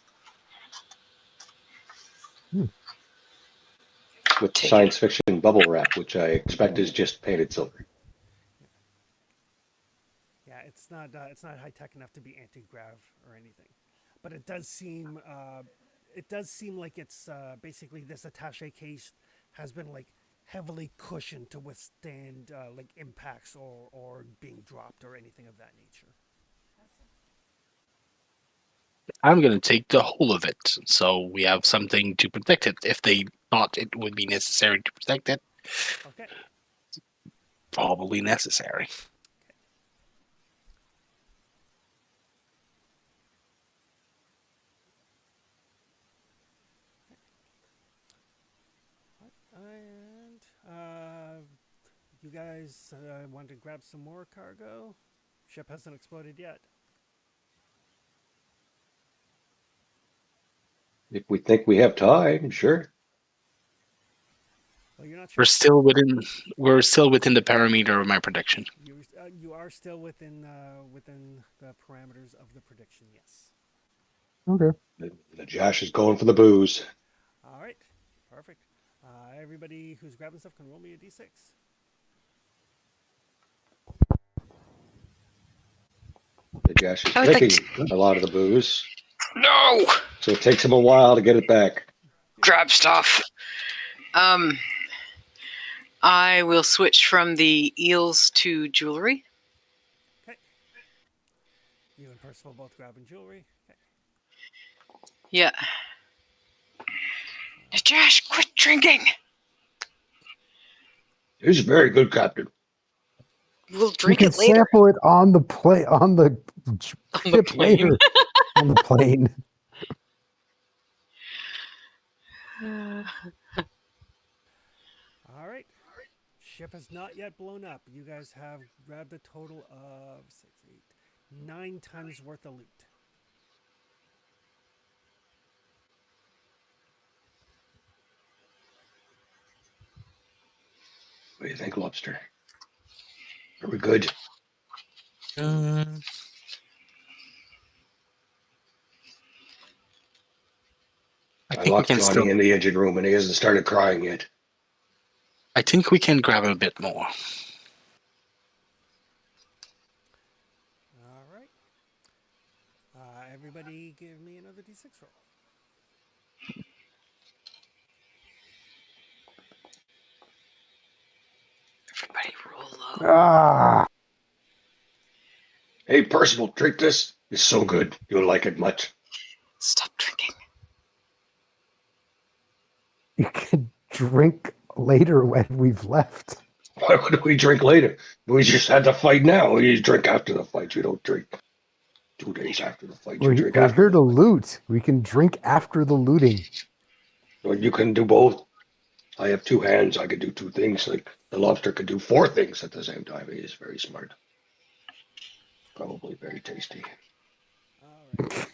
With Take science fiction bubble wrap, which I expect is just painted silver. Yeah, it's not high tech enough to be anti-grav or anything, but it does seem like it's basically this attaché case has been like heavily cushioned to withstand like impacts or being dropped or anything of that nature. I'm gonna take the whole of it, so we have something to protect it. If they thought it would be necessary to protect it, Okay. probably necessary. And you guys want to grab some more cargo? Ship hasn't exploded yet. If we think we have time, sure. Well, you're not sure. We're still within the parameter of my prediction. You are still within the parameters of the prediction. Yes. Okay. The Josh is going for the booze. All right. Perfect. Everybody who's grabbing stuff can roll me a d6. The Josh is I would like drinking a lot of the booze, No! so it takes him a while to get it back. Grab stuff. I will switch from the eels to jewelry. Okay. You and Percival both grabbing jewelry. Okay. Yeah. Josh, quit drinking. He's a very good captain. We'll drink you it can later sample it on the plane on the on the ship plane. later. On the plane. All right. Ship has not yet blown up. You guys have grabbed a total of 6, 8, 9 times worth of loot. What do you think, Lobster? Are we good? I I think we locked can Johnny still. in the engine room and he hasn't started crying yet. I think we can grab a bit more. All right. Everybody give me another d6 roll. Everybody roll low. Ah, Hey, Percival, drink this. It's so good. You'll like it much. Stop drinking. you can drink later when we've left. Why would we drink later? We just had the fight now. You drink after the fight. You don't drink 2 days after the fight. We're, You drink we're after. here to loot. We can drink after the looting. Or you can do both. I have 2 hands. I can do 2 things. Like the lobster could do 4 things at the same time. He is very smart. Probably very tasty. All right.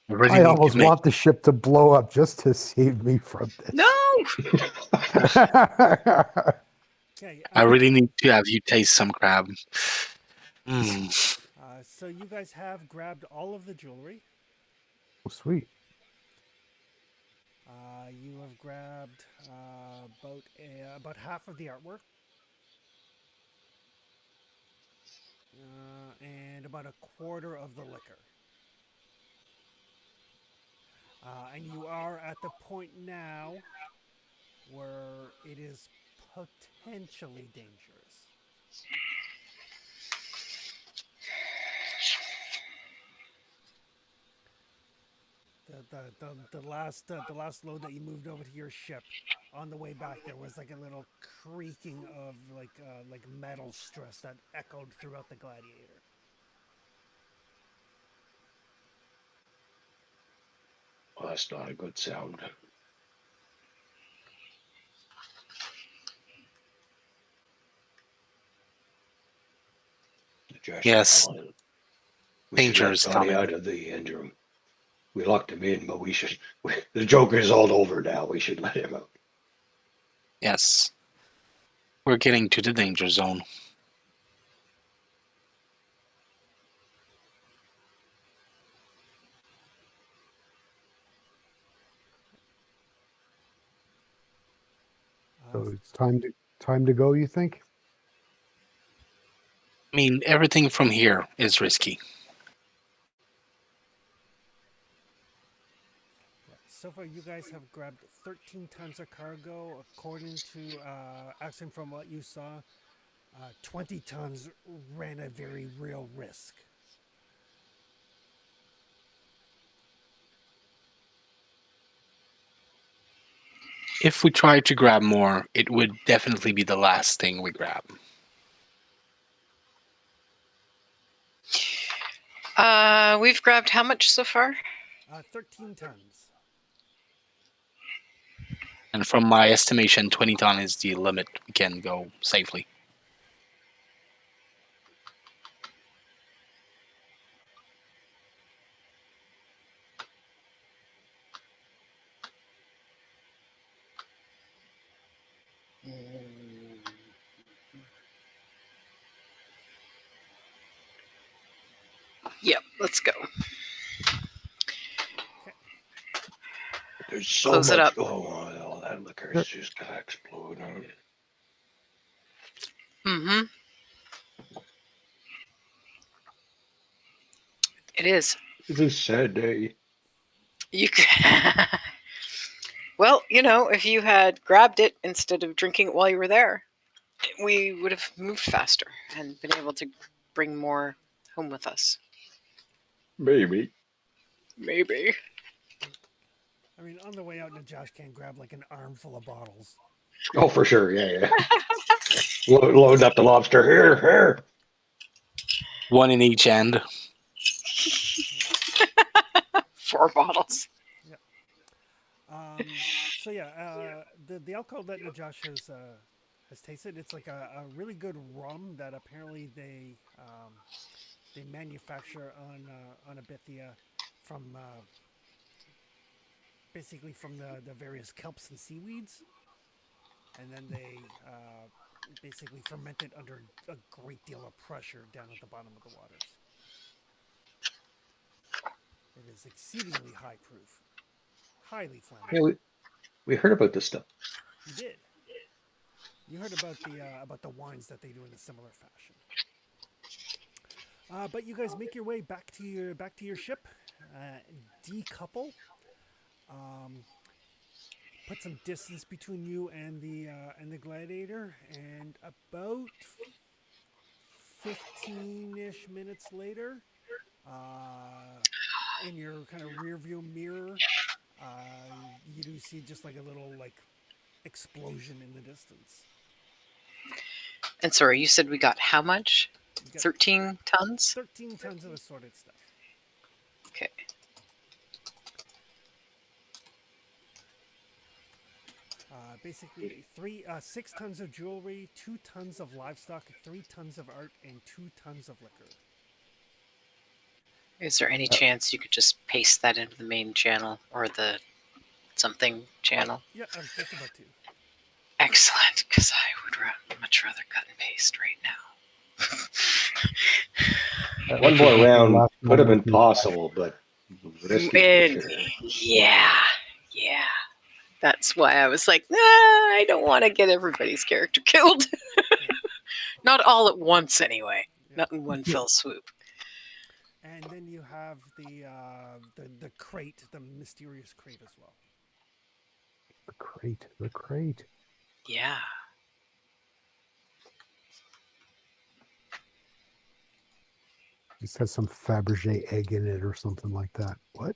I really I need almost to make. want the ship to blow up just to save me from this. No. Okay. I really need to have you taste some crab. So you guys have grabbed all of the jewelry. Oh, sweet. You have grabbed about half of the artwork, and about a quarter of the liquor. And you are at the point now where it is potentially dangerous. The last load that you moved over to your ship, on the way back there was like a little creaking of like metal stress that echoed throughout the Gladiator. Well, that's not a good sound. Josh, Yes. we should Danger let is Johnny coming. out of the engine room. We locked him in, but the joke is all over now. We should let him out. Yes. We're getting to the danger zone. So it's time to go, you think? I mean, everything from here is risky. So far, you guys have grabbed 13 tons of cargo. According to Axon, from what you saw, 20 tons ran a very real risk. If we try to grab more, it would definitely be the last thing we grab. We've grabbed how much so far? 13 tons. And from my estimation, 20 ton is the limit we can go safely. Yep, let's go. There's so Close it much. up. Oh, that liquor is just gonna explode. Mm-hmm. It is. It's a sad day. You can... Well, if you had grabbed it instead of drinking it while you were there, we would have moved faster and been able to bring more home with us. Maybe. Maybe. I mean, on the way out, Josh can grab like an armful of bottles. Oh, for sure. Yeah. Loading up the lobster. Here. One in each end. 4 bottles. So yeah, the alcohol that Josh has tasted, it's like a really good rum that apparently they manufacture on Abithia from basically from the various kelps and seaweeds, and then they basically ferment it under a great deal of pressure down at the bottom of the waters. It is exceedingly high proof, highly flammable. Yeah, we heard about this stuff. You did. You heard about the wines that they do in a similar fashion. But you guys make your way back to your ship, decouple, put some distance between you and the Gladiator, and about 15-ish minutes later, in your kind of rear view mirror, you do see just like a little like explosion in the distance. And sorry, you said we got how much? You got 13 tons? 13 tons of assorted stuff. Okay. Basically, 6 tons of jewelry, 2 tons of livestock, 3 tons of art, and 2 tons of liquor. Is there any chance you could just paste that into the main channel or the something channel? Yeah, I was just about to. Excellent, because I would much rather cut and paste right now. One more round Last could have been moment in the flash. possible, but risky for sure. Yeah. That's why I was like, nah, I don't want to get everybody's character killed. Not all at once, anyway. Yeah. Not in one fell swoop. And then you have the crate, the mysterious crate as well. The crate. Yeah. Just has some Fabergé egg in it or something like that. What?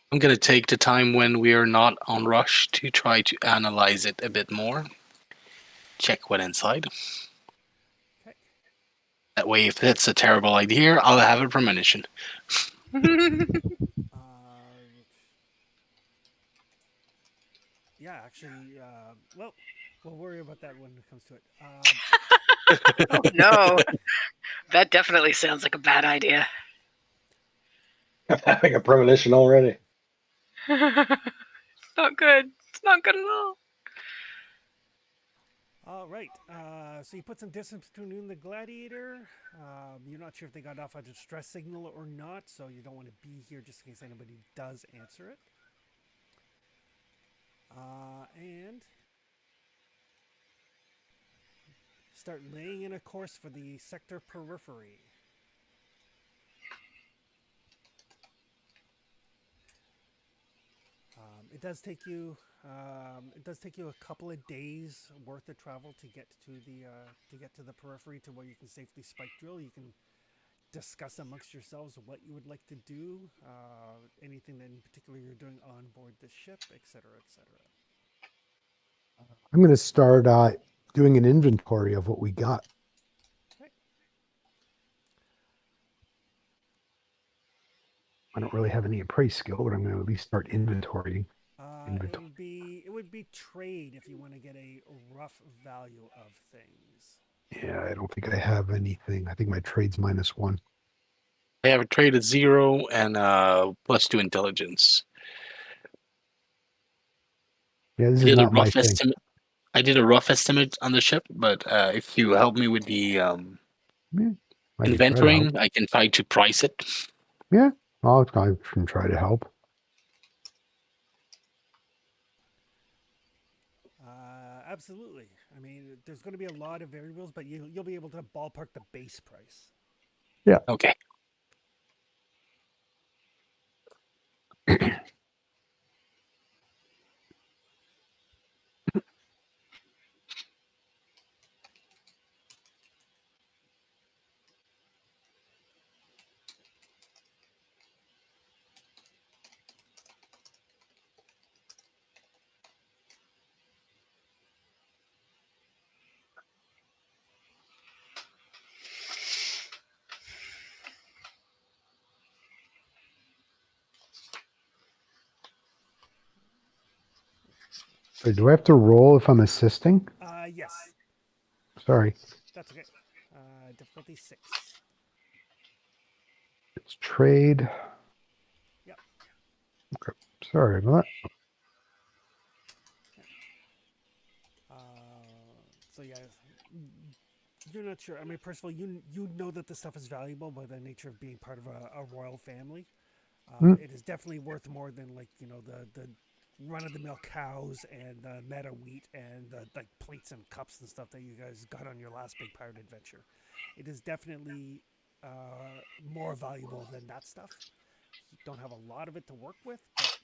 I'm gonna take the time when we are not on rush to try to analyze it a bit more. Check what inside. Okay. That way, if it's a terrible idea, I'll have a premonition. Yeah, actually, well, we'll worry about that when it comes to it. Oh, no. That definitely sounds like a bad idea. I'm having a premonition already. Not good. It's not good at all. All right. So you put some distance between you and the gladiator. You're not sure if they got off a distress signal or not, so you don't want to be here just in case anybody does answer it. And start laying in a course for the sector periphery. It does take you a couple of days worth of travel to get to the periphery to where you can safely spike drill. You can discuss amongst yourselves what you would like to do, anything that in particular you're doing on board the ship, etc., etc. I'm going to start doing an inventory of what we got. Okay. I don't really have any appraise skill, but I'm going to at least start inventorying. It would be trade if you want to get a rough value of things. Yeah, I don't think I have anything. I think my trade's -1. I have a trade at 0 and +2 intelligence. Yeah, this I is did a not my rough thing. estimate. I did a rough estimate on the ship, but if you help me with the I can try to help. inventorying, I can try to price it. Yeah, I can try to help. Absolutely. I mean, there's going to be a lot of variables, but you'll be able to ballpark the base price. Okay. So do I have to roll if I'm assisting? Yes. Sorry. That's okay. Difficulty 6. It's trade. Yep. Okay. Sorry about that. So yeah, you're not sure. I mean, first of all, you know that this stuff is valuable by the nature of being part of a royal family. It is definitely worth more than the run of the mill cows and the meta wheat and the plates and cups and stuff that you guys got on your last big pirate adventure. It is definitely more valuable than that stuff. You don't have a lot of it to work with, but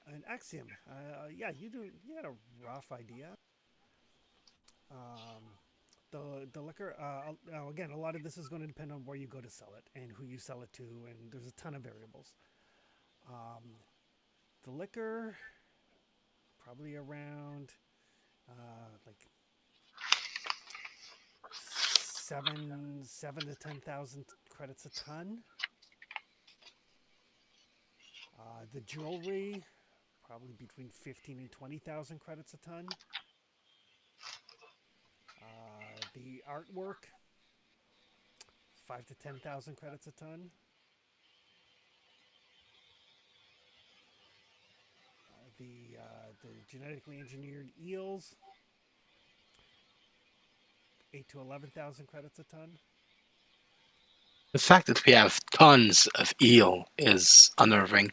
and Axiom, yeah, you had a rough idea. The liquor, now again, a lot of this is going to depend on where you go to sell it and who you sell it to, and there's a ton of variables. The liquor probably around like 7 to 10,000 credits a ton. The jewelry, probably between 15 and 20,000 credits a ton. The artwork, 5 to 10,000 credits a ton. The genetically engineered eels, 8 to 11,000 credits a ton. The fact that we have tons of eel is unnerving.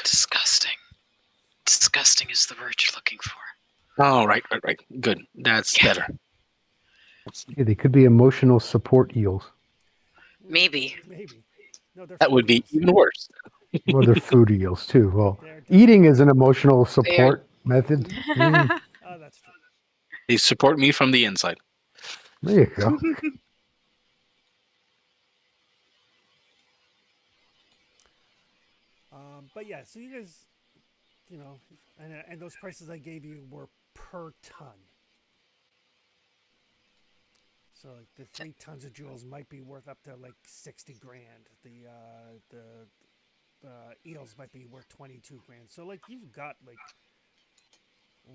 Disgusting. Disgusting is the word you're looking for. Oh, right. Good. That's Yeah. better. Yeah, they could be emotional support eels. Maybe. Maybe. No, they're That would food be eels. even worse. Well, they're food eels too. Well, They're eating is an emotional support method. Oh, that's true. They support me from the inside. There you go. But yeah, so you guys, and those prices I gave you were per ton. So like the 3 tons of jewels might be worth up to like 60 grand. The eels might be worth 22 grand. So like you've got like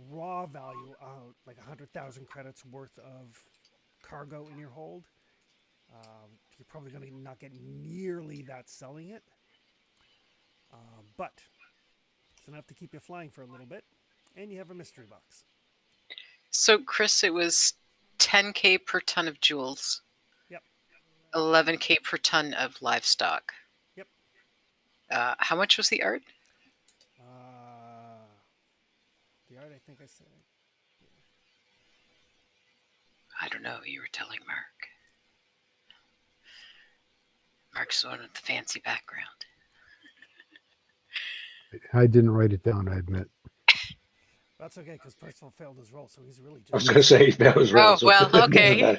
raw value out like 100,000 credits worth of cargo in your hold. You're probably going to not get nearly that selling it, but it's enough to keep you flying for a little bit, and you have a mystery box. So, Chris, it was 10K per ton of jewels. Yep. 11K per ton of livestock. Yep. How much was the art? The art, I think I said. I don't know. You were telling Mark. Mark's the one with the fancy background. I didn't write it down, I admit. That's okay, because Percival failed his roll, so he's really I was just. going to say that was right. Oh, well, okay. Yeah.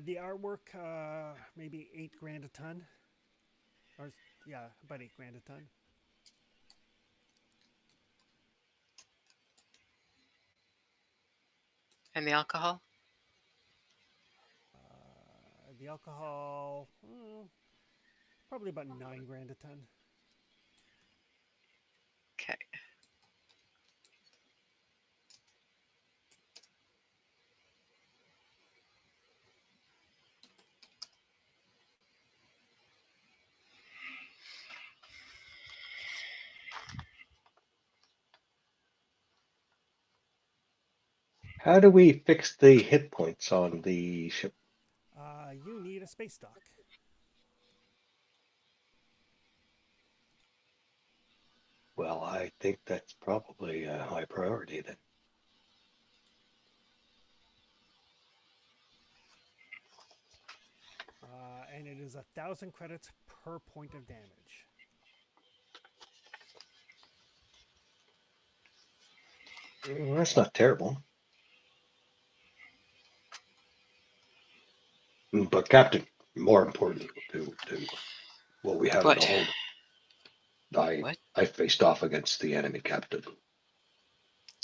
The artwork, maybe 8 grand a ton. Or, yeah, about 8 grand a ton. And the alcohol? The alcohol, probably about 9 grand a ton. Okay. How do we fix the hit points on the ship? You need a space dock. Well, I think that's probably a high priority then. And it is 1,000 credits per point of damage. Well, that's not terrible. But Captain, more important to what we have in What? the hold. What? I faced off against the enemy captain.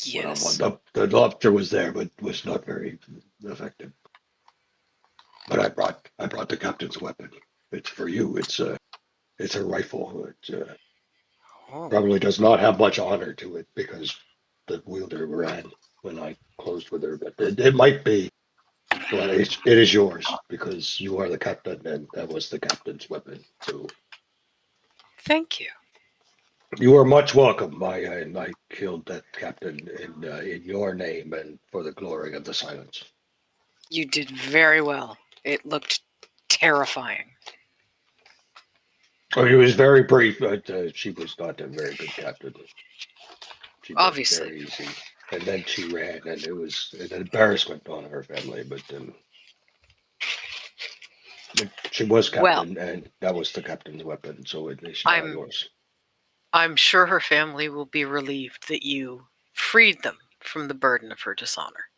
Yes. One-on-one. The lobster was there, but was not very effective. But I brought the captain's weapon. It's for you. It's a rifle. It Oh. probably does not have much honor to it because the wielder ran when I closed with her. But it might be. Well, it is yours because you are the captain, and that was the captain's weapon. So Thank you. you are much welcome. I killed that captain in your name and for the glory of the silence. You did very well. It looked terrifying. Oh, he was very brief, but she was not a very good captain. She was Obviously. very easy, and then she ran, and it was an embarrassment on her family. But she was Well, captain, and that was the captain's weapon, so it is now yours. I'm sure her family will be relieved that you freed them from the burden of her dishonor.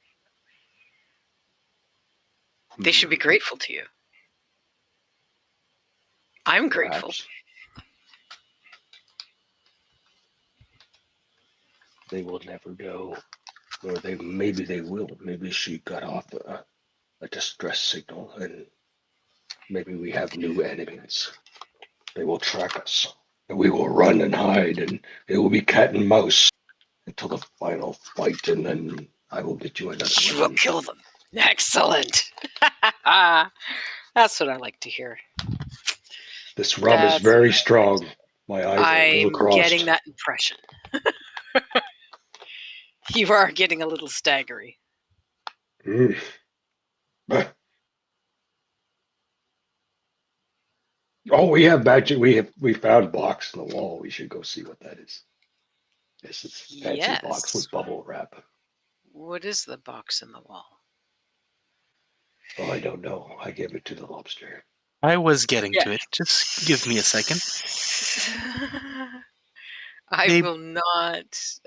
They should be grateful to you. I'm grateful. Perhaps. they will never know. Or maybe they will. Maybe she got off a distress signal, and maybe we have new enemies. They will track us, and we will run and hide, and it will be cat and mouse until the final fight, and then I will get you another You will weapon. kill them. Excellent. That's what I like to hear. This rum is That's very what strong. My eyes are a little I'm crossed. getting that impression. You are getting a little staggery. Mm. Ah. Oh, we have magic. We found box in the wall. We should go see what that is. Yes, it's a fancy box Yes. with bubble wrap. What is the box in the wall? Oh, I don't know. I gave it to the lobster. I was getting Yeah. to it. Just give me a second. I They- will not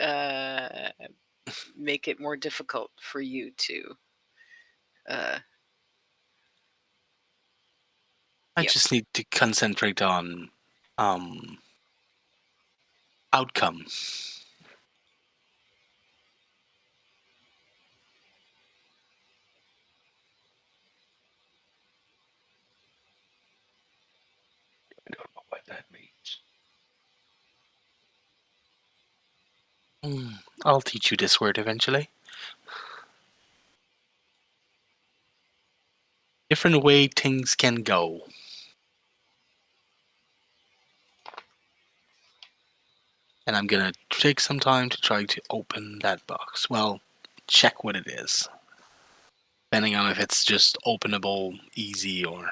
make it more difficult for you to. I Yep. just need to concentrate on outcome. I don't know what that means. I'll teach you this word eventually. Different way things can go. And I'm gonna take some time to try to open that box. Well, check what it is. Depending on if it's just openable, easy, or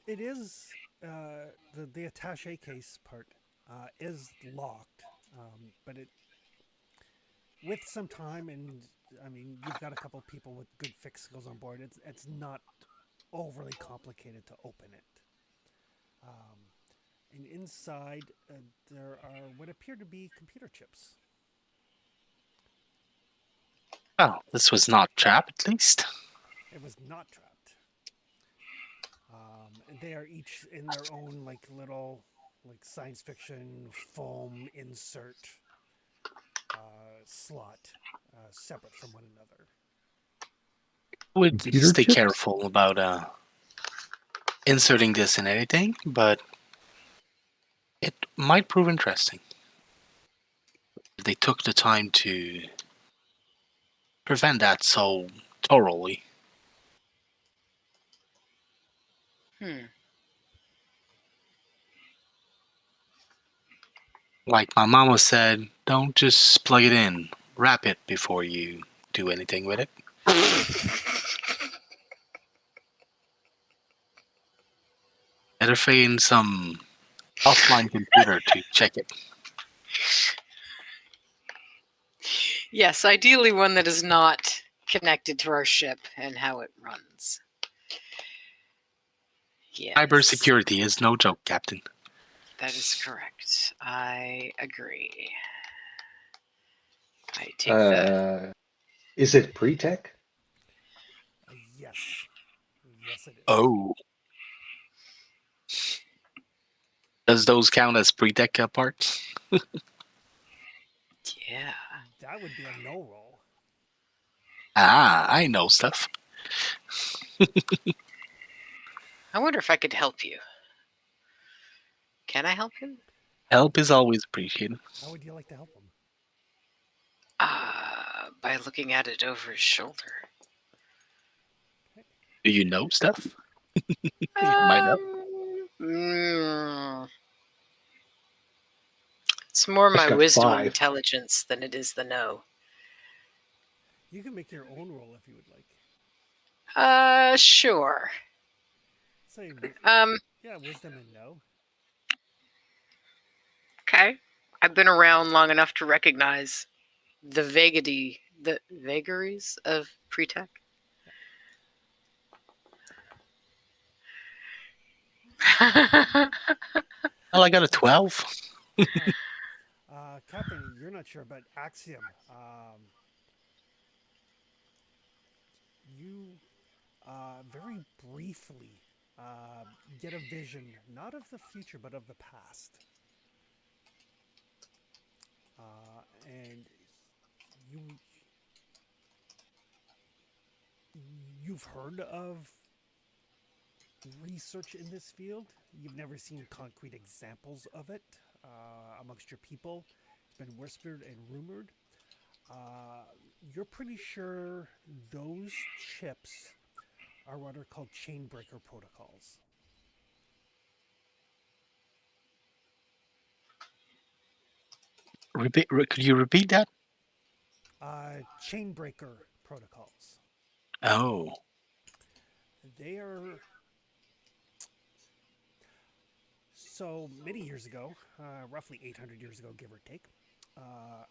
It is the attache case part is locked, but it with some time and I mean you've got a couple people with good fix skills on board. It's not overly complicated to open it. Um, and inside there are what appear to be computer chips. well, this was not trap at least. It was not trapped. And they are each in their own like little like science fiction foam insert slot, separate from one another. Would Computer stay chips? careful about inserting this in anything, but it might prove interesting. If they took the time to prevent that so thoroughly. Like my mama said, don't just plug it in. Wrap it before you do anything with it. Better find some offline computer to check it. Yes, ideally one that is not connected to our ship and how it runs. Yes. Cybersecurity is no joke, Captain. That is correct. I agree. I take that. Is it pre-tech? Yes, yes it is. Oh. Does those count as pre-tech parts? Yeah. That would be a no roll. Ah, I know stuff. I wonder if I could help you. Can I help you? Help is always appreciated. How would you like to help him? By looking at it over his shoulder. Do you know stuff? You might know. It's more Just my got wisdom and 5. intelligence than it is the know. You can make your own roll if you would like. Sure. Say, yeah, wisdom and no. Okay. I've been around long enough to recognize the vagaries of pre-tech. Well, I got a 12. Captain, you're not sure, but Axiom, you very briefly get a vision, not of the future, but of the past. you've heard of research in this field. You've never seen concrete examples of it amongst your people. It's been whispered and rumored. You're pretty sure those chips are what are called chain breaker protocols. Could you repeat that? Chain breaker protocols. Oh, They are so many years ago, roughly 800 years ago, give or take.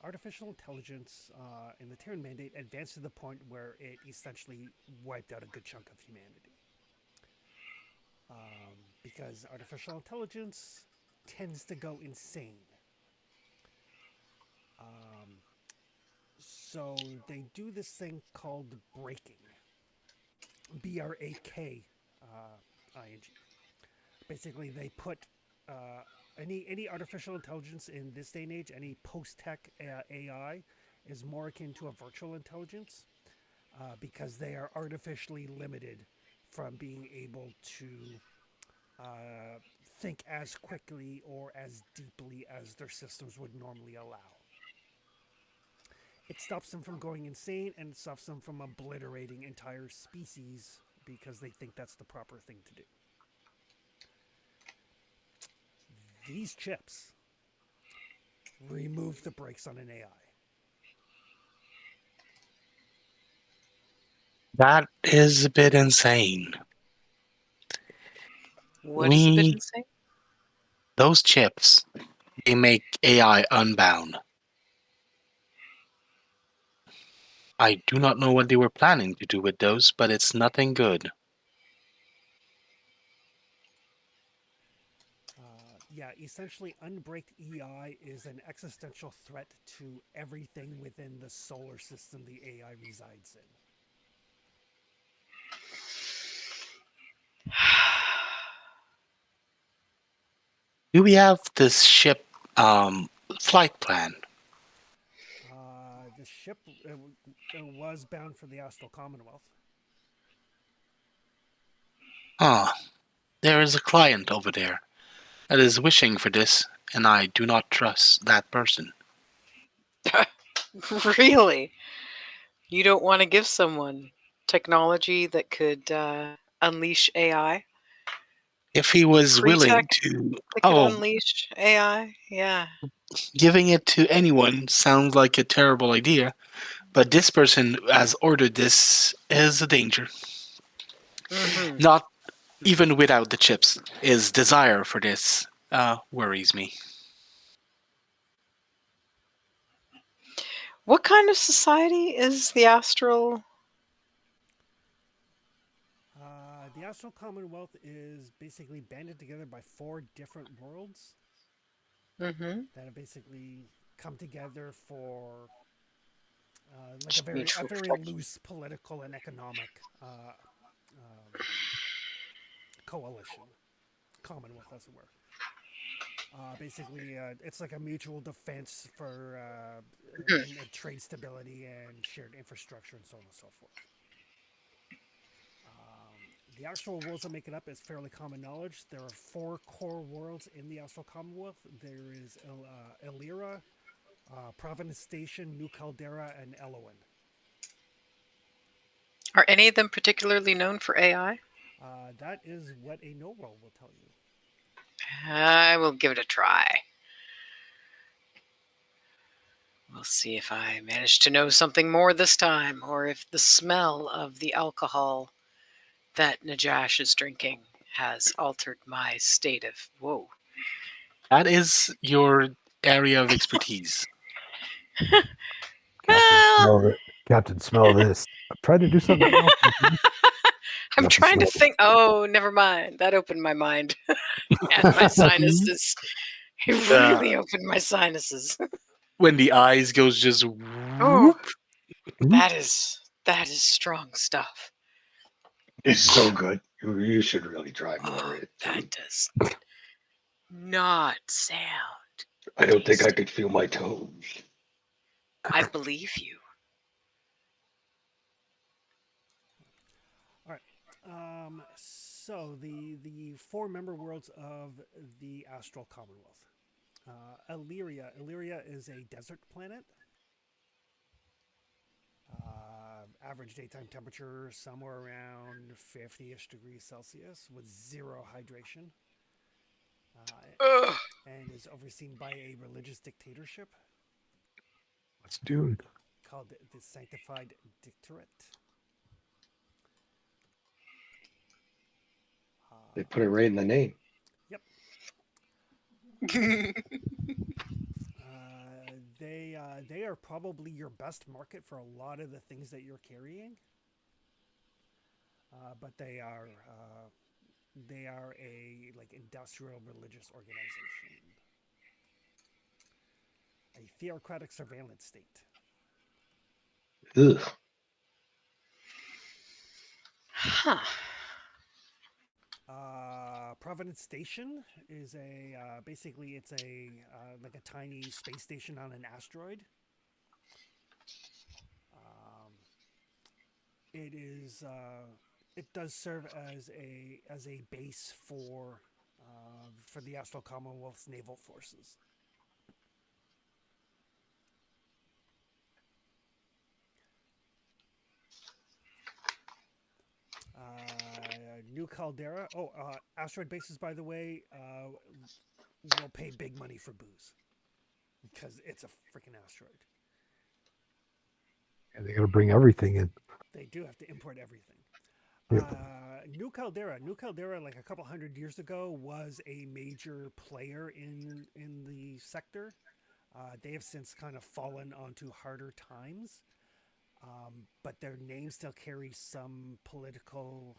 Artificial intelligence in the Terran Mandate advanced to the point where it essentially wiped out a good chunk of humanity. Because artificial intelligence tends to go insane. So they do this thing called breaking. BRAKING. Basically, they put any artificial intelligence in this day and age, any post-tech AI, is more akin to a virtual intelligence because they are artificially limited from being able to think as quickly or as deeply as their systems would normally allow. It stops them from going insane and it stops them from obliterating entire species because they think that's the proper thing to do. These chips remove the brakes on an AI. that is a bit insane. What is a bit insane? Those chips, they make AI unbound. I do not know what they were planning to do with those, but it's nothing good. Yeah, essentially, unbraked EI is an existential threat to everything within the solar system the AI resides in. Do we have this ship flight plan? The ship was bound for the Astral Commonwealth. Ah, there is a client over there that is wishing for this, and I do not trust that person. Really? You don't want to give someone technology that could unleash AI? If he was willing Pre-tech to... that could Oh, unleash AI? Yeah. giving it to anyone sounds like a terrible idea, but this person who has ordered this is a danger. Mm-hmm. Not even without the chips. His desire for this worries me. What kind of society is the Astral? The Astral Commonwealth is basically banded together by 4 different worlds Mm-hmm. that have basically come together for like Just a mutual very protection. loose political and economic coalition, commonwealth, as it were. Basically, it's like a mutual defense for and trade stability and shared infrastructure and so on and so forth. The actual worlds that make it up is fairly common knowledge. There are 4 core worlds in the Astral Commonwealth. There is Elira, Providence Station, New Caldera, and Elowen. Are any of them particularly known for AI? That is what a no roll will tell you. I will give it a try. We'll see if I manage to know something more this time, or if the smell of the alcohol that Najash is drinking has altered my state of woe. That is your area of expertise. Captain, smell this. I'm trying to do something else. I'm Nothing trying to smells. think. Oh, never mind. That opened my mind and my sinuses. It really opened my sinuses. When the eyes goes just Oh, whoop. that is strong stuff. It's so good. You should really try more. Oh, that It, does not sound. I don't think I tasty. could feel my toes. I believe you. So the four member worlds of the Astral Commonwealth. Illyria. Illyria is a desert planet. Average daytime temperature somewhere around 50-ish degrees Celsius with zero hydration, Ugh. and is overseen by a religious dictatorship What's Dune? called the Sanctified Dictorate. They put it right in the name. Yep. They are probably your best market for a lot of the things that you're carrying, but they are a like industrial religious organization, a theocratic surveillance state. Ugh. Huh. Providence Station is basically it's like a tiny space station on an asteroid. It is it does serve as a base for the Astral Commonwealth's naval forces. New Caldera. Oh, asteroid bases, by the way, will pay big money for booze because it's a freaking asteroid. Yeah, they got to bring everything in. They do have to import everything. Yeah. New Caldera, like a couple hundred years ago, was a major player in the sector. They have since kind of fallen onto harder times, but their name still carries some political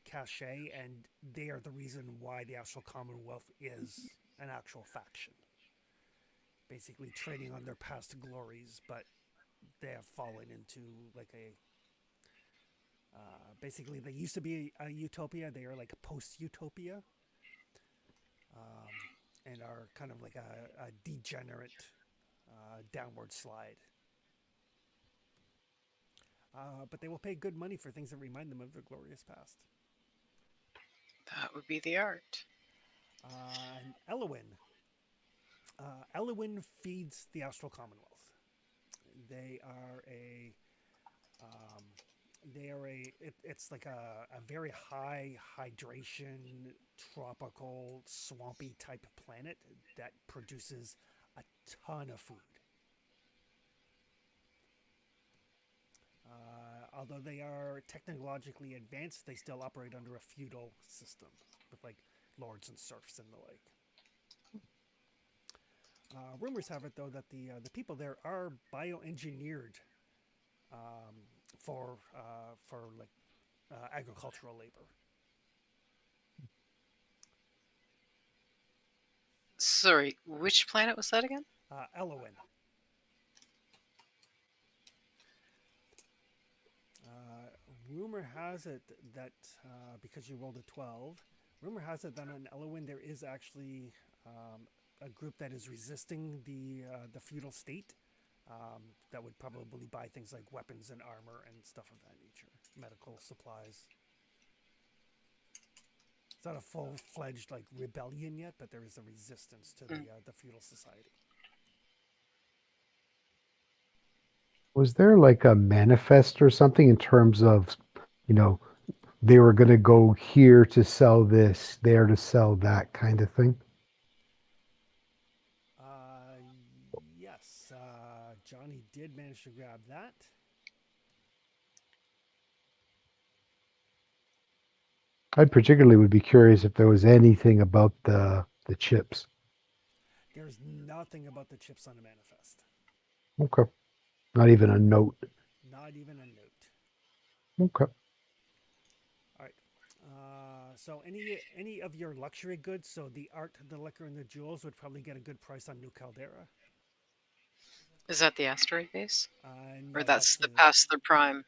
cachet, and they are the reason why the Astral Commonwealth is an actual faction. Basically, trading on their past glories, but they have fallen into like a. Basically, they used to be a utopia. They are like a post-utopia, and are kind of like a degenerate downward slide. But they will pay good money for things that remind them of their glorious past. That would be the art. And Elowin. Elowin feeds the Astral Commonwealth. They are it's like a very high hydration, tropical, swampy type planet that produces a ton of food. Although they are technologically advanced, they still operate under a feudal system with like lords and serfs and the like. Rumors have it, though, that the people there are bioengineered for like agricultural labor. Sorry, which planet was that again? Elowin. Rumor has it that because you rolled a 12, rumor has it that on Elowin there is actually a group that is resisting the feudal state. That would probably buy things like weapons and armor and stuff of that nature, medical supplies. It's not a full-fledged like rebellion yet, but there is a resistance to the feudal society. Was there like a manifest or something in terms of, they were going to go here to sell this, there to sell that kind of thing? Yes, Johnny did manage to grab that. I particularly would be curious if there was anything about the chips. There's nothing about the chips on the manifest. Okay. Not even a note. Not even a note. Okay. All right. So any of your luxury goods, so the art, the liquor, and the jewels would probably get a good price on New Caldera. Is that the asteroid base? No, Or that's the past the prime?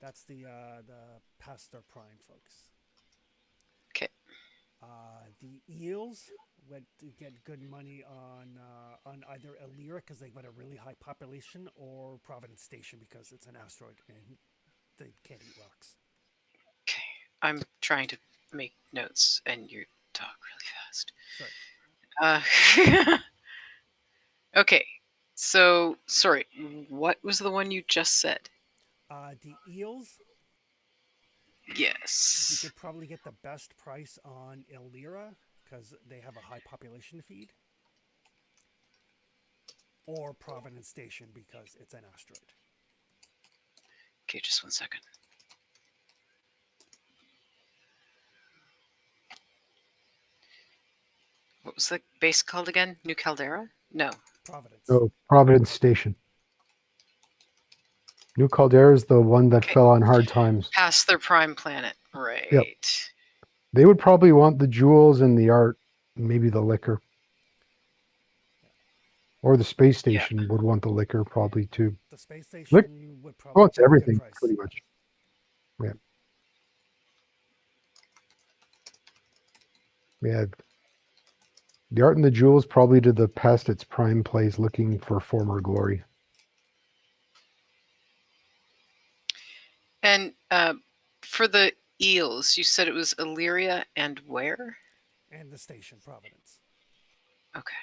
That's the past their prime folks. Okay. The eels would get good money on either Illyria because they've got a really high population, or Providence Station because it's an asteroid and they can't eat rocks. Okay. I'm trying to make notes and you talk really fast. Sorry. Okay. So, sorry, what was the one you just said? The eels, you Yes. could probably get the best price on Illyra because they have a high population feed, or Providence Station because it's an asteroid. Okay, just 1 second. What was the base called again? New Caldera? No. Providence. So Providence Station. New Caldera is the one that Okay. fell on hard times. Past their prime planet. Right. They would probably want the jewels and the art, maybe the liquor. Or the space station would want the liquor probably too. The space station would probably Well, it's get a good everything price. pretty much. Yeah. Yeah. The art and the jewels probably did the past its prime plays looking for former glory. And for the eels, you said it was Illyria and where? And the station, Providence. Okay.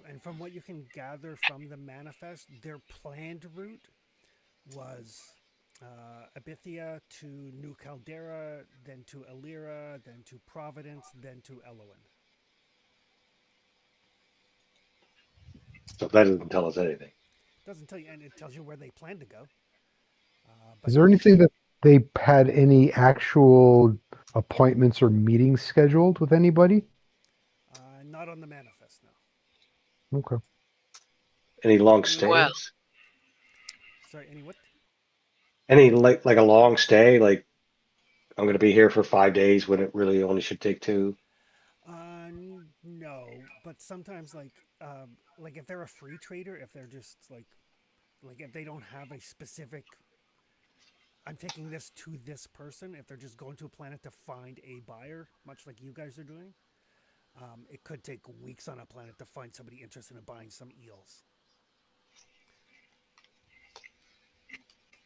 And from what you can gather from the manifest, their planned route was Abithia to New Caldera, then to Illyra, then to Providence, then to Elowen. So that doesn't tell us anything. Doesn't tell you, and it tells you where they plan to go. Is there anything that they had any actual appointments or meetings scheduled with anybody? Not on the manifest, no. Okay. Any long stays? Well. Sorry, any what? Any like a long stay? Like I'm going to be here for 5 days when it really only should take 2. No, but sometimes like if they're a free trader, if they're just like if they don't have a specific, I'm taking this to this person. If they're just going to a planet to find a buyer, much like you guys are doing, it could take weeks on a planet to find somebody interested in buying some eels.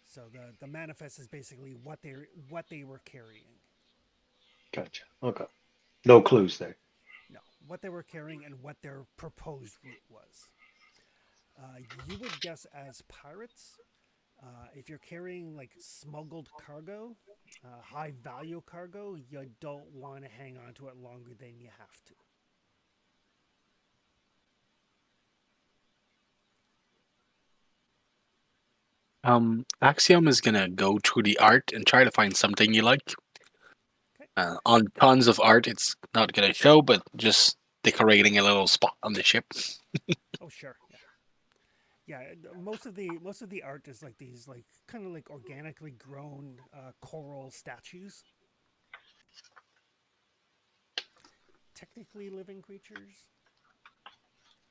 So the manifest is basically what they were carrying. Gotcha. Okay. No clues there. No, what they were carrying and what their proposed route was. You would guess as pirates, if you're carrying like smuggled cargo, high value cargo, you don't want to hang on to it longer than you have to. Axiom is gonna go through the art and try to find something you like. Okay. On tons of art, it's not gonna show, but just decorating a little spot on the ship. Oh sure, yeah. Most of the art is like these like kind of like organically grown coral statues. Technically living creatures.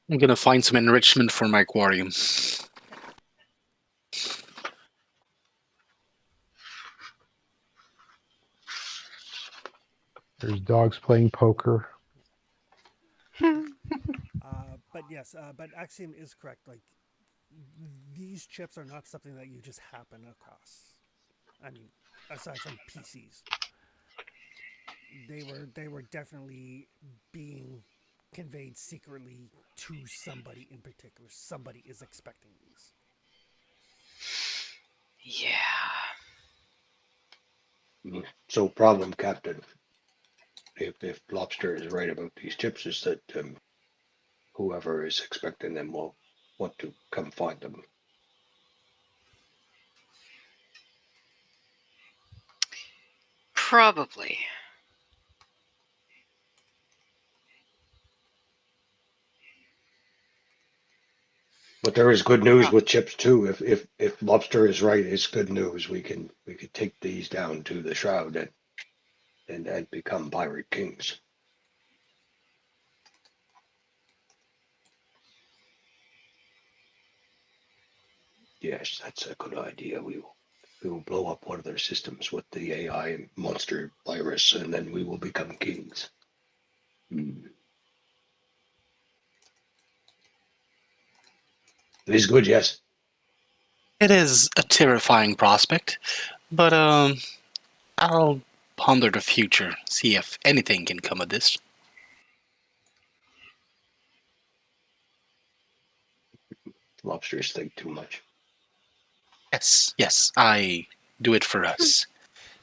I'm gonna find some enrichment for my aquarium. There's dogs playing poker. But yes, but Axiom is correct. Like these chips are not something that you just happen across. I mean, aside from PCs, they were definitely being conveyed secretly to somebody in particular. Somebody is expecting these. Yeah. So problem, Captain. If Lobster is right about these chips, is that whoever is expecting them will want to come find them. Probably. But there is good news with chips too. If Lobster is right, it's good news. We could take these down to the Shroud and become pirate kings. Yes, that's a good idea. We will blow up one of their systems with the AI monster virus, and then we will become kings. It is good, yes. It is a terrifying prospect, but I'll ponder the future, see if anything can come of this. Lobsters think too much. Yes, I do it for us,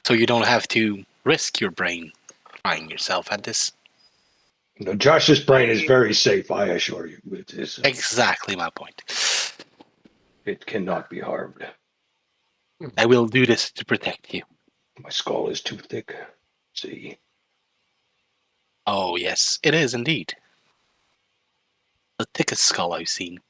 so you don't have to risk your brain trying yourself at this. No, Josh's brain is very safe, I assure you. It is. Exactly my point. It cannot be harmed. I will do this to protect you. My skull is too thick. See, Oh, yes, it is indeed. The thickest skull I've seen.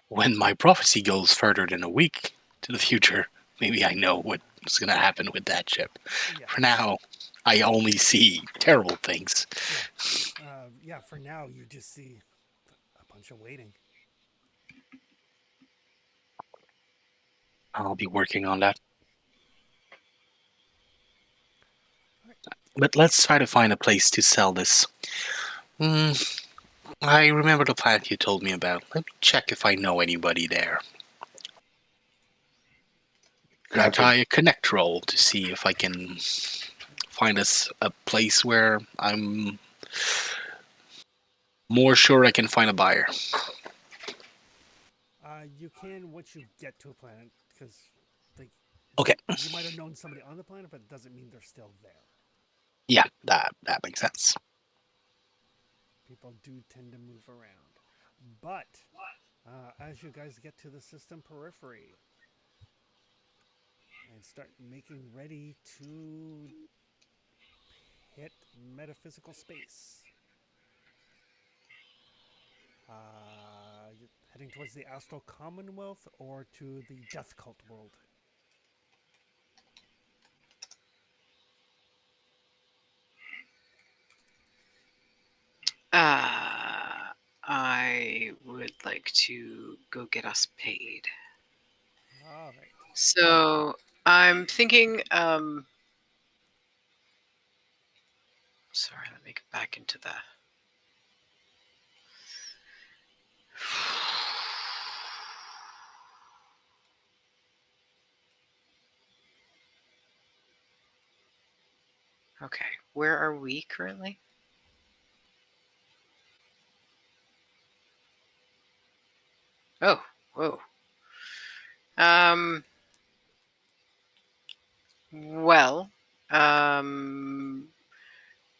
When my prophecy goes further than a week to the future, maybe I know what's going to happen with that ship. Yeah. For now, I only see terrible things. Yeah, for now, you just see a bunch of waiting. I'll be working on that. But let's try to find a place to sell this. I remember the planet you told me about. Let me check if I know anybody there. Can I try a connect roll to see if I can find us a place where I'm more sure I can find a buyer? You can once you get to a planet, because like, Okay. you might have known somebody on the planet, but it doesn't mean they're still there. Yeah, that makes sense. People do tend to move around. But as you guys get to the system periphery and start making ready to hit metaphysical space, you're heading towards the Astral Commonwealth or to the Death Cult world? I would like to go get us paid. All right. So I'm thinking. Sorry, let me get back into the. Okay, where are we currently? Oh, whoa. Well,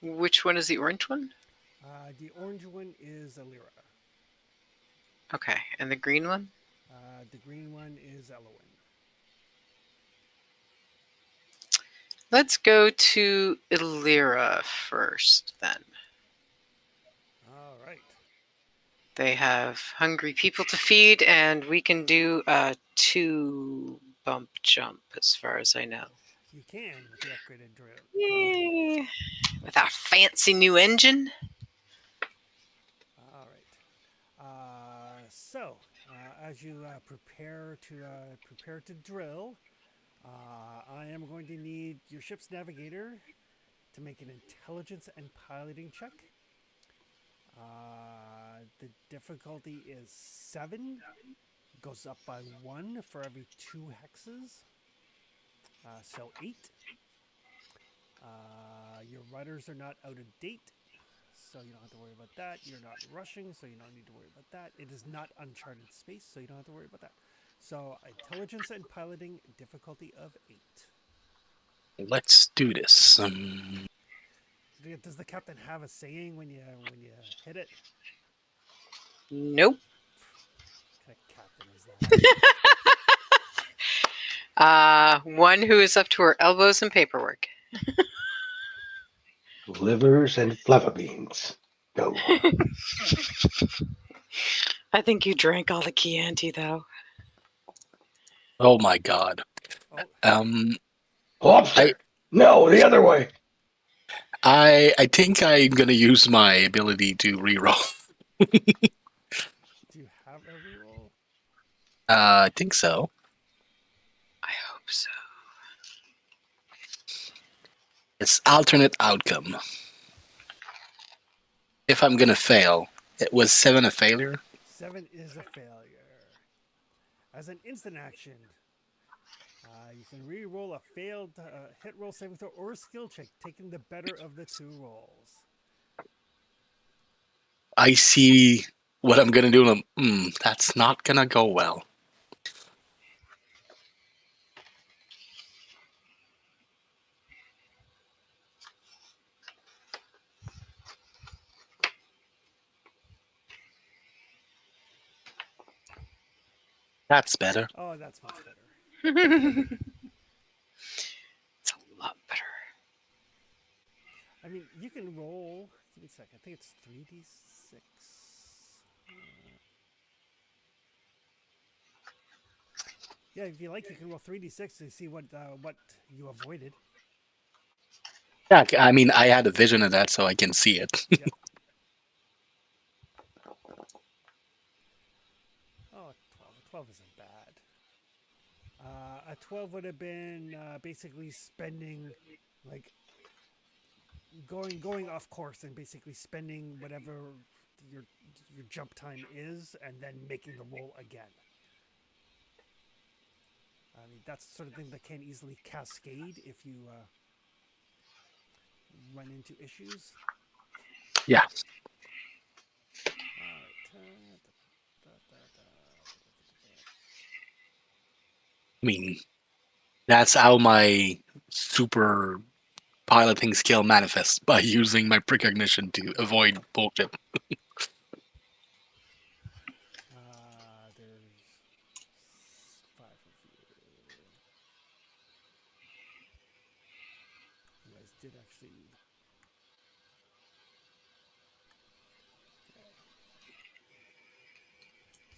which one is the orange one? The orange one is Alira. Okay, and the green one? The green one is Elowen. Let's go to Illyra first, then. All right. They have hungry people to feed, and we can do a 2 bump jump, as far as I know. You can with the upgraded drill. Yay! With our fancy new engine. All right. As you prepare to drill, I am going to need your ship's navigator to make an intelligence and piloting check. The difficulty is 7. Goes up by 1 for every 2 hexes. So 8. Your rudders are not out of date, so you don't have to worry about that. You're not rushing, so you don't need to worry about that. It is not uncharted space, so you don't have to worry about that. So intelligence and piloting, difficulty of 8. Let's do this. Does the captain have a saying when you hit it? Nope. What kind of captain is that? One who is up to her elbows in paperwork. livers and flava beans. Go. I think you drank all the Chianti, though. Oh my god. Oh, Lobster. No, the other way. I think I'm gonna use my ability to reroll. do you have a reroll? I think so. I hope so. It's alternate outcome. If I'm gonna fail, it was 7 a failure. 7 is a failure. As an instant action, you can re-roll a failed hit roll, saving throw, or skill check, taking the better of the 2 rolls. I see what I'm gonna do, and that's not gonna go well. That's better. Oh, that's much better. It's a lot better. I mean, you can roll. Give me a second. I think it's 3d6. Yeah, if you like, you can roll 3d6 to see what you avoided. Yeah, I mean, I had a vision of that, so I can see it. Oh, 12 isn't bad. A 12 would have been basically spending, like, going off course and basically spending whatever your jump time is, and then making the roll again. I mean, that's the sort of thing that can easily cascade if you run into issues. Yeah. I mean, that's how my super piloting skill manifests, by using my precognition to avoid bullshit. There's 5 of you. You guys did actually. Okay.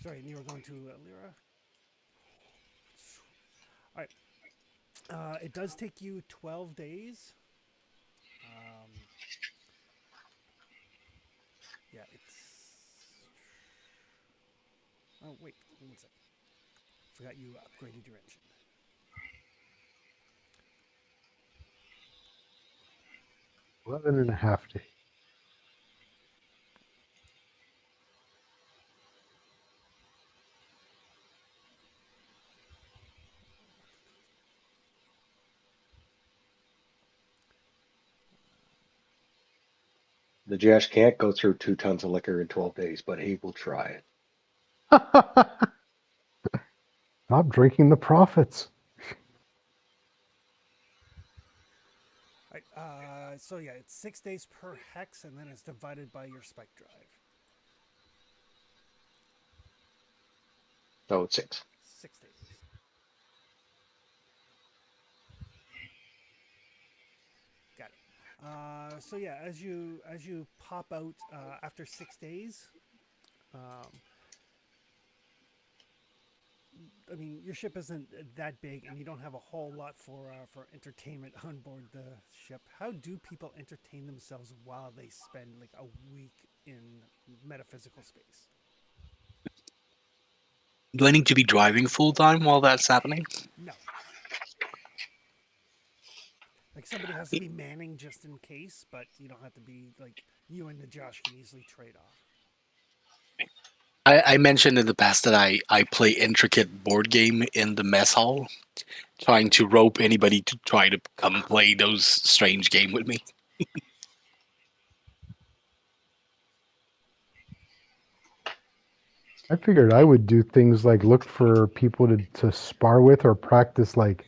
Sorry, and you were going to Lyra? Alright. It does take you 12 days. Yeah, it's. Oh, wait. One second. Forgot you upgraded your engine. Eleven and a half days. The Jash can't go through 2 tons of liquor in 12 days, but he will try it. Stop drinking the profits. Alright, so yeah, it's 6 days per hex, and then it's divided by your spike drive. So it's 6. 6 days. Got it. So yeah, as you pop out after 6 days, I mean, your ship isn't that big, and you don't have a whole lot for entertainment on board the ship. How do people entertain themselves while they spend like a week in metaphysical space? Do I need to be driving full time while that's happening? No. Like, somebody has to be manning just in case, but you don't have to be, like, you and the Josh can easily trade off. I mentioned in the past that I play intricate board game in the mess hall, trying to rope anybody to try to come play those strange game with me. I figured I would do things like look for people to spar with or practice, like,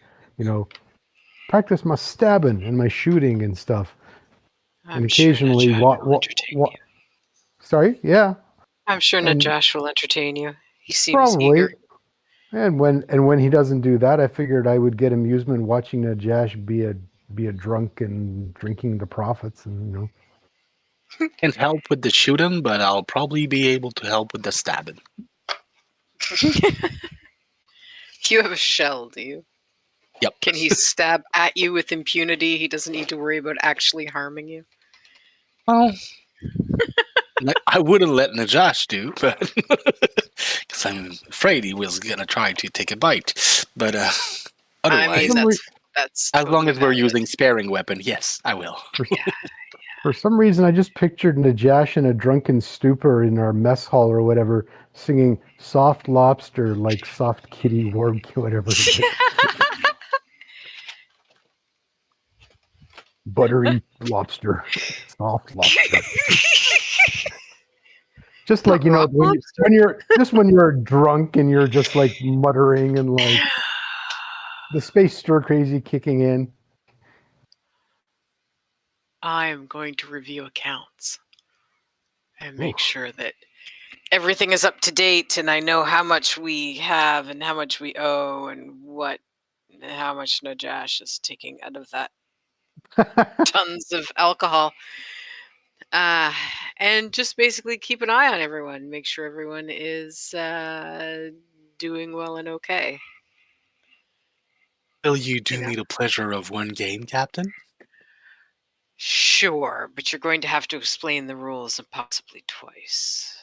practice my stabbing and my shooting and stuff. I'm occasionally sure Najash will entertain you. Sorry, yeah. I'm sure and- Najash will entertain you. He seems Probably. eager. And when he doesn't do that, I figured I would get amusement watching Najash be a drunk and drinking the profits, and Can help with the shooting, but I'll probably be able to help with the stabbing. You have a shell, do you? Yep. Can he stab at you with impunity? He doesn't need to worry about actually harming you. Well, I wouldn't let Najash do, but because I'm afraid he was gonna try to take a bite. But I otherwise, mean, That's As long totally as we're valid. using sparing weapon, yes, I will. Yeah. For some reason, I just pictured Najash in a drunken stupor in our mess hall or whatever, singing "Soft Lobster" like "Soft Kitty Warm," whatever. Buttery lobster, soft lobster. Just like Raw when you're drunk and you're just like muttering and like the space stir crazy kicking in. I am going to review accounts and make Oof. sure that everything is up to date and I know how much we have and how much we owe and how much Najash is taking out of that tons of alcohol. Uh, and just basically keep an eye on everyone, make sure everyone is doing well and okay. Will you do You know? me the pleasure of one game, Captain? Sure, but you're going to have to explain the rules and possibly twice.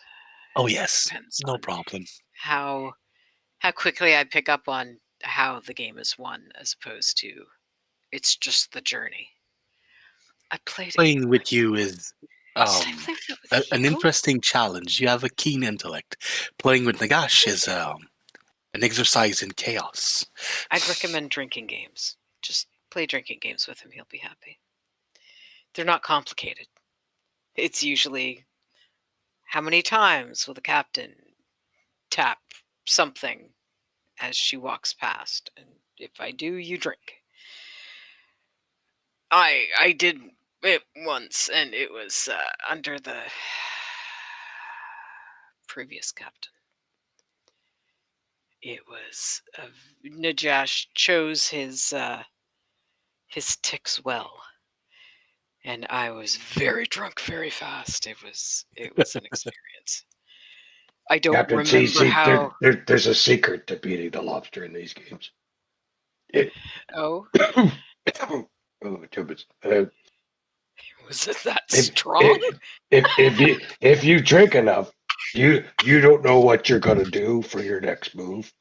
Oh, yes. Depends No on problem. how quickly I pick up on how the game is won as opposed to it's just the journey. I played a game Playing like with you is Did I play that with an you? interesting challenge. You have a keen intellect. Playing with Nagash is an exercise in chaos. I'd recommend drinking games. Just play drinking games with him. He'll be happy. They're not complicated. It's usually how many times will the captain tap something as she walks past, and if I do, you drink. I did it once, and it was under the previous captain. It was Najash chose his ticks well, and I was very drunk very fast. It was an experience. I don't Captain, see, remember how. there's a secret to beating the lobster in these games. It, Oh, oh, Tibbets. was it that If, strong? if you drink enough, you don't know what you're gonna do for your next move,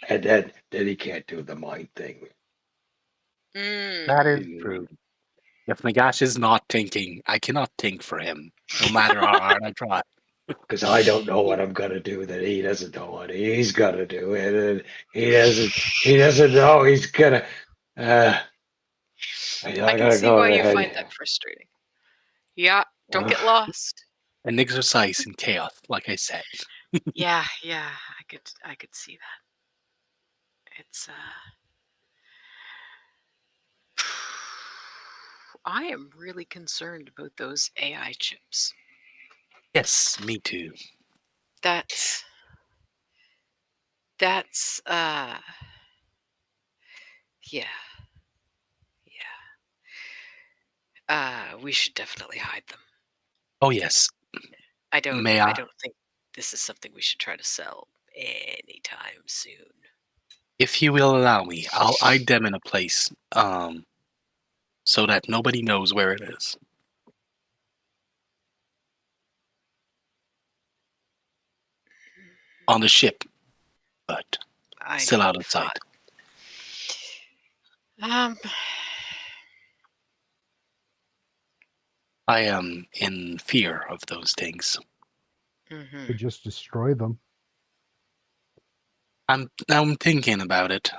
and then he can't do the mind thing. That is Mm. true. If Nagash is not thinking, I cannot think for him, no matter how hard I try. Because I don't know what I'm gonna do that he doesn't know what he's gonna do, and then he doesn't know he's gonna. I I can gotta see go why you find ahead. that frustrating. Yeah, don't get lost. An exercise in chaos, like I said. Yeah, I could see that. It's I am really concerned about those AI chips. Yes, me too. That's yeah. We should definitely hide them. Oh, yes. I don't May I? think this is something we should try to sell anytime soon. If you will allow me, I'll hide them in a place, so that nobody knows where it is. On the ship, but I still know, out of sight. I am in fear of those things. Mhm. To just destroy them. I'm thinking about it.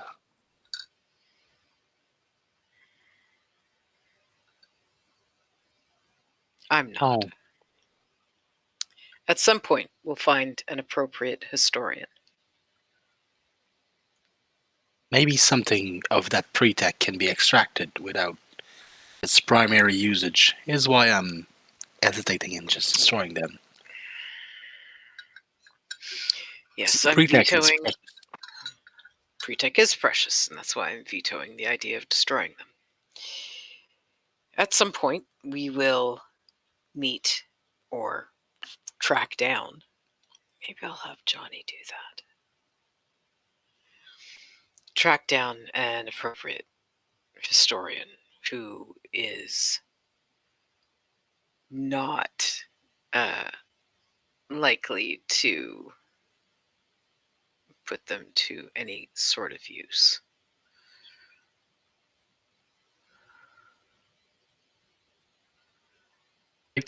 I'm not. Oh, At some point, we'll find an appropriate historian. maybe something of that pre-tech can be extracted without its primary usage. Is why I'm hesitating in just destroying them. Yes, I'm Pre-tech is vetoing. Pre-tech is precious, and that's why I'm vetoing the idea of destroying them. At some point, we will meet or track down. Maybe I'll have Johnny do that. Track down an appropriate historian who is not likely to put them to any sort of use.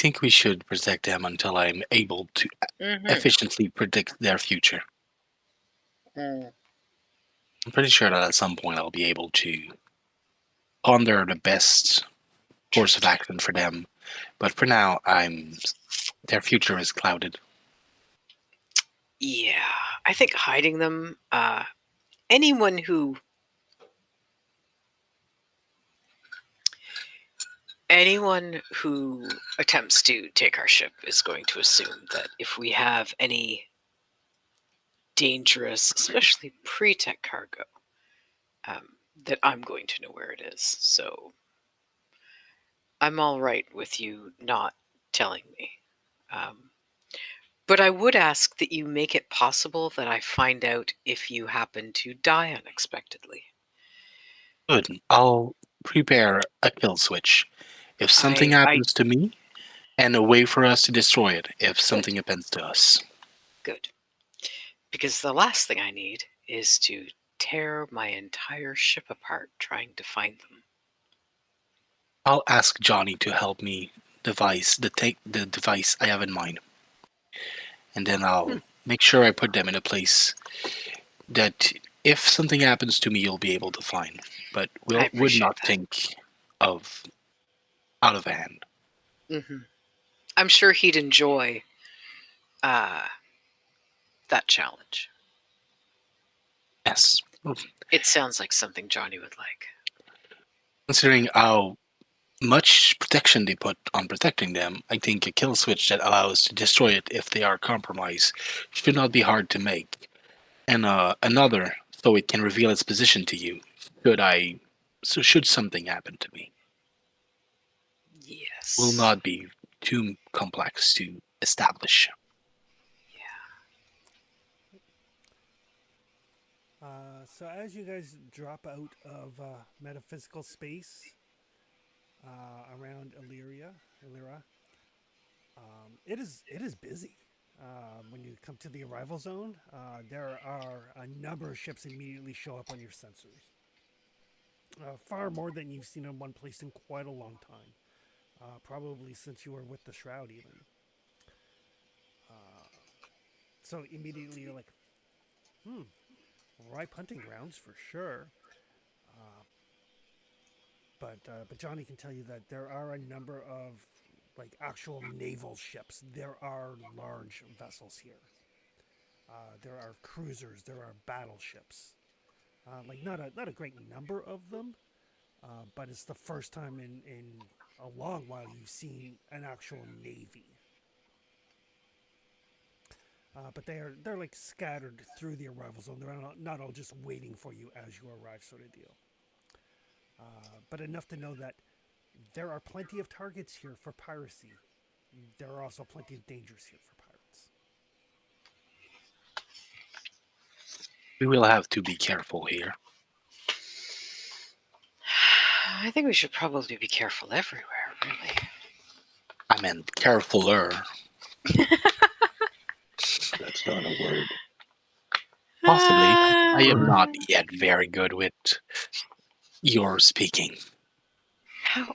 think we should protect them until I'm able to Mhm. efficiently predict their future. Mm. I'm pretty sure that at some point I'll be able to ponder the best course of action for them. But for now, their future is clouded. Yeah, I think hiding them. Anyone who attempts to take our ship is going to assume that if we have any dangerous, especially pre-tech cargo, that I'm going to know where it is. So I'm all right with you not telling me. But I would ask that you make it possible that I find out if you happen to die unexpectedly. Good. I'll prepare a kill switch if something I happens to me, and a way for us to destroy it if Good. something happens to us. Good. Because the last thing I need is to tear my entire ship apart trying to find them. I'll ask Johnny to help me devise the device I have in mind, and then I'll make sure I put them in a place that if something happens to me, you'll be able to find, but would appreciate not that. think of out of hand. Hmm. I'm sure he'd enjoy that challenge. Yes, It sounds like something Johnny would like. considering how much protection they put on protecting them, I think a kill switch that allows to destroy it if they are compromised should not be hard to make. And another, so it can reveal its position to you. Should something happen to me, Yes. will not be too complex to establish. So as you guys drop out of metaphysical space around Illyria, it is busy. When you come to the arrival zone, there are a number of ships immediately show up on your sensors. Far more than you've seen in one place in quite a long time. Probably since you were with the Shroud, even. So immediately you're like, ripe hunting grounds for sure. But Johnny can tell you that there are a number of like actual naval ships. There are large vessels here. There are cruisers. There are battleships. Like not a great number of them, but it's the first time in a long while you've seen an actual navy. But they're like scattered through the arrival zone. They're not all just waiting for you as you arrive, sort of deal. But enough to know that there are plenty of targets here for piracy. There are also plenty of dangers here for pirates. We will have to be careful here. I think we should probably be careful everywhere, really. I meant carefuler. That's not a word. Possibly. I am not yet very good with your speaking.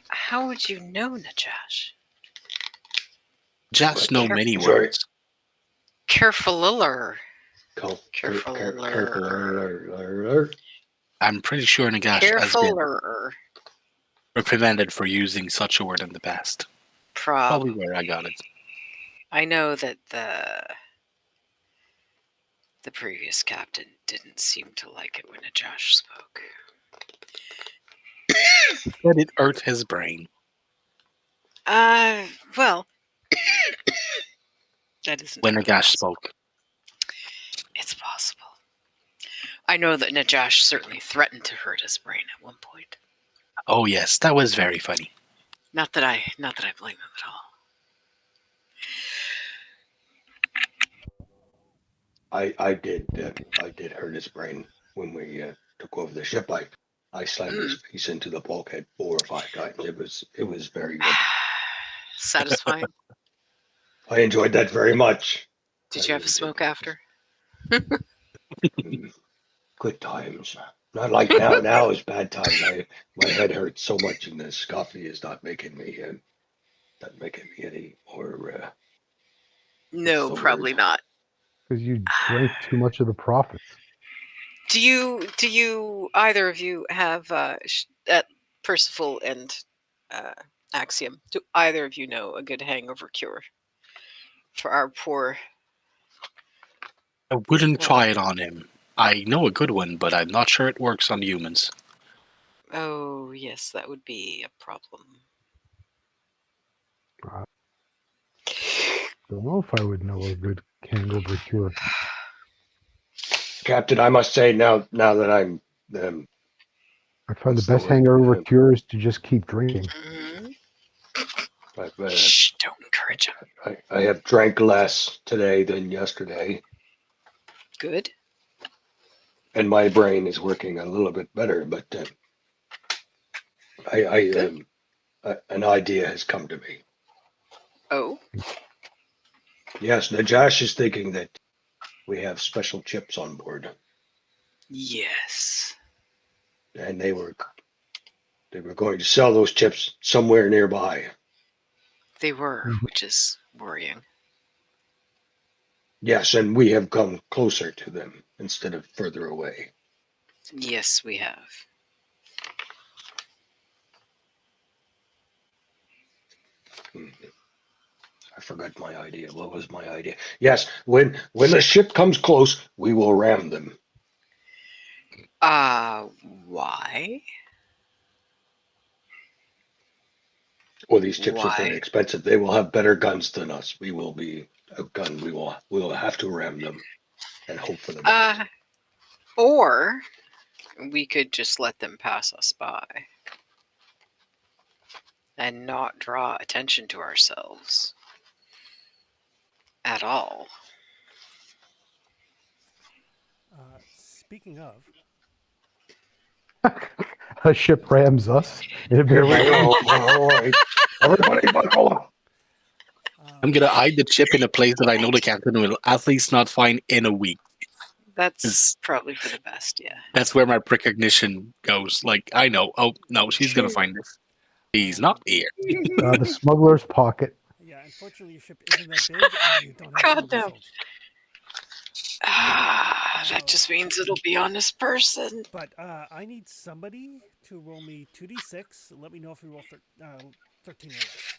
How would you know, Najash? Just know many Sorry. words. Carefuler. Careful. I'm pretty sure Nagash has been Carefuler. reprimanded for using such a word in the past. Probably where I got it. I know that the previous captain didn't seem to like it when Najash spoke. But it hurt his brain. Well, that isn't When really Nagash possible. spoke. It's possible. I know that Najash certainly threatened to hurt his brain at one point. Oh yes, that was very funny. Not that I blame him at all. I did hurt his brain when we took over the ship. I slammed his face into the bulkhead 4 or 5 times. It was very good. Satisfying? I enjoyed that very much. Did you have a smoke after? Good times. Not like now. Now is bad times. My head hurts so much, and this coffee is not making me. that make me any more. No, the probably word? not. Because you drank too much of the profits. Do you either of you have at Percival and Axiom? Do either of you know a good hangover cure for our poor? I wouldn't try it on him. I know a good one, but I'm not sure it works on humans. Oh yes, that would be a problem. Don't know if I would know a good hangover cure. Captain, I must say now that I'm I find the What's the best word? hangover cure is to just keep drinking. Mhm. I've, Shh! Don't encourage him. I have drank less today than yesterday, Good. and my brain is working a little bit better. But Good. an idea has come to me. Oh. Yes, Najash is thinking that we have special chips on board, Yes. and they were going to sell those chips somewhere nearby. They were, Mhm. which is worrying. Yes, and we have come closer to them instead of further away. Yes, we have. I forgot my idea. What was my idea? Yes, when the ship comes close, we will ram them. Why? Well, these chips are very Why? expensive. They will have better guns than us. We will be outgunned. We will have to ram them and hope for the best. Or we could just let them pass us by and not draw attention to ourselves at all. Speaking of, A ship rams us. In a Here we big go. All right, everybody, buckle up. I'm gonna hide the chip in a place that I know the captain will at least not find in a week. That's probably for the best, yeah. That's where my precognition goes. Like, I know. Oh no, she's gonna find this. He's not here. the smuggler's pocket. yeah, unfortunately, your ship isn't that big, and you don't have God mobile no. soldiers. That just means it'll be on this person. But I need somebody to roll me 2d6. Let me know if you roll 13 or less.